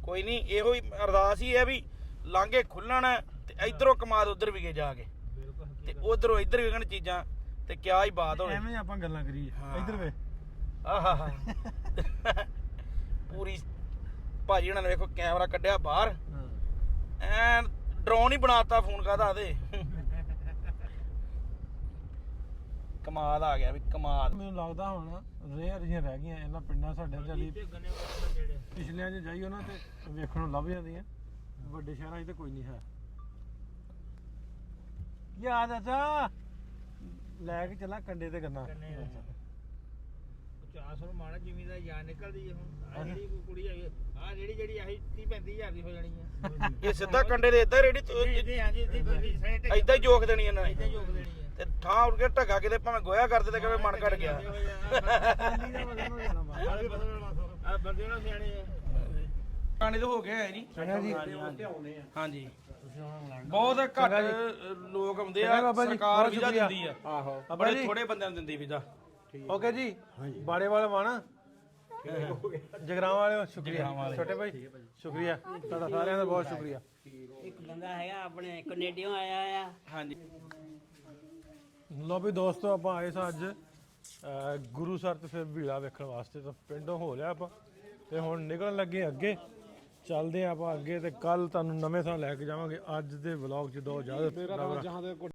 ਕੋਈ ਨਹੀਂ, ਇਹੋ ਹੀ ਅਰਦਾਸ ਹੀ ਹੈ ਵੀ ਲਾਂਘੇ ਖੁੱਲਣ ਤੇ ਇਧਰੋਂ ਕਮਾਦ ਉਧਰ ਵੀ ਗਏ ਜਾ ਕੇ ਤੇ ਉਧਰੋਂ ਇੱਧਰ ਵਿਕਣ ਚੀਜ਼ਾਂ ਤੇ ਕਿਆ ਹੀ ਬਾਤ ਹੋਵੇ। ਐਵੇਂ ਆਪਾਂ ਗੱਲਾਂ ਕਰੀਏ ਇੱਧਰ ਵੇ ਆਹਾ ਪੂਰੀ ਭਾਜੀ ਉਹਨਾਂ ਨੇ ਵੇਖੋ ਕੈਮਰਾ ਕੱਢਿਆ ਬਾਹਰ, ਐਨ ਡਰੋਨ ਹੀ ਬਣਾਤਾ ਫੋਨ ਕਾਹਦਾ ਦੇ। ਕਮਾਲ ਆ ਗਿਆ ਵੀ ਕਮਾਲ। ਮੈਨੂੰ ਲੱਗਦਾ ਹੁਣ ਰੇਅਰ ਜਿਹੀਆਂ ਰਹਿ ਗਈਆਂ ਇਹਨਾਂ ਪਿੰਡਾਂ ਸਾਡੇ ਚਾਲੀ ਪਿਛਲਿਆਂ 'ਚ ਜਾਈਓ ਨਾ ਤੇ ਵੇਖਣ ਨੂੰ ਲੱਭ ਜਾਂਦੀਆਂ, ਵੱਡੇ ਸ਼ਹਿਰਾਂ 'ਚ ਤੇ ਕੋਈ ਨਹੀਂ ਹੈ। ਯਾਦ ਆ ਲੈ ਕੇ ਚੱਲਾਂ ਕੰਡੇ ਤੇ ਗੰਨਾ 400 ਮਾਣਾ ਜ਼ਮੀਨ ਦਾ ਯਾਰ ਨਿਕਲਦੀ ਹੈ ਹੁਣ। ਆਹ ਜਿਹੜੀ ਕੁੜੀ ਹੈਗੀ ਆਹ ਜਿਹੜੀ ਆਹੀ 30 35 ਹਜ਼ਾਰ ਦੀ ਹੋ ਜਾਣੀ ਹੈ। ਇਹ ਸਿੱਧਾ ਕੰਡੇ ਦੇ ਇੱਧਰ ਰੇੜੀ ਹਾਂਜੀ ਏਦਾਂ ਹੀ ਜੋਖ ਦੇਣੀ ਇਹਨਾਂ ਨੇ ਇੱਦਾਂ ਜੋਗ ਦੇਣੀ ਹੈ। ਤੇ ਥਾਂ ਉੱਡ ਕੇ ਢੱਗਾ ਕਿਤੇ ਭਾਵੇਂ ਗੋਇਆ ਕਰਦੇ ਤੇ ਕਿਵੇਂ ਮਨ ਘਟ ਗਿਆ। ਆ ਬੰਦੇ ਨਾਲ ਸਿਆਣੇ ਆ। ਪਾਣੀ ਤਾਂ ਹੋ ਗਿਆ ਹੈ ਜੀ। ਹਾਂਜੀ ਬਹੁਤ ਘੱਟ ਲੋਕ ਆਉਂਦੇ ਆ, ਸਰਕਾਰ ਵੀਜ਼ਾ ਦਿੰਦੀ ਆ। ਆਹੋ ਬੜੇ ਥੋੜੇ ਬੰਦਿਆਂ ਨੂੰ ਦਿੰਦੀ ਵੀਜ਼ਾ। ਓਕੇ ਜੀ ਬਾੜੇ ਵਾਲੇ ਵਾਣਾ ਜਗਰਾਵਾਂ ਵਾਲਿਓ ਸ਼ੁਕਰੀਆ, ਛੋਟੇ ਭਾਈ ਸ਼ੁਕਰੀਆ ਤੁਹਾਡਾ, ਸਾਰਿਆਂ ਦਾ ਬਹੁਤ ਸ਼ੁਕਰੀਆ। ਇੱਕ ਬੰਦਾ ਹੈਗਾ ਆਪਣੇ ਕੈਨੇਡੀਓਂ ਆਇਆ ਆ। ਹਾਂਜੀ ਲੋ ਵੀ ਦੋਸਤੋ ਆਪਾਂ ਆਏ ਸਾਂ ਅੱਜ ਗੁਰੂਸਰ ਤੇ ਫਿਰ ਭੀੜਾ ਵੇਖਣ ਵਾਸਤੇ, ਤਾਂ ਪਿੰਡੋਂ ਹੋ ਲਿਆ ਆਪਾਂ ਤੇ ਹੁਣ ਨਿਕਲਣ ਲੱਗੇ ਅੱਗੇ, ਚੱਲਦੇ ਆਪਾਂ ਅੱਗੇ ਤੇ ਕੱਲ ਤੁਹਾਨੂੰ ਨਵੇਂ ਥਾਂ ਲੈ ਕੇ ਜਾਵਾਂਗੇ। ਅੱਜ ਦੇ ਵਲੌਗ 'ਚ ਦੋ ਇਜਾਜ਼ਤ।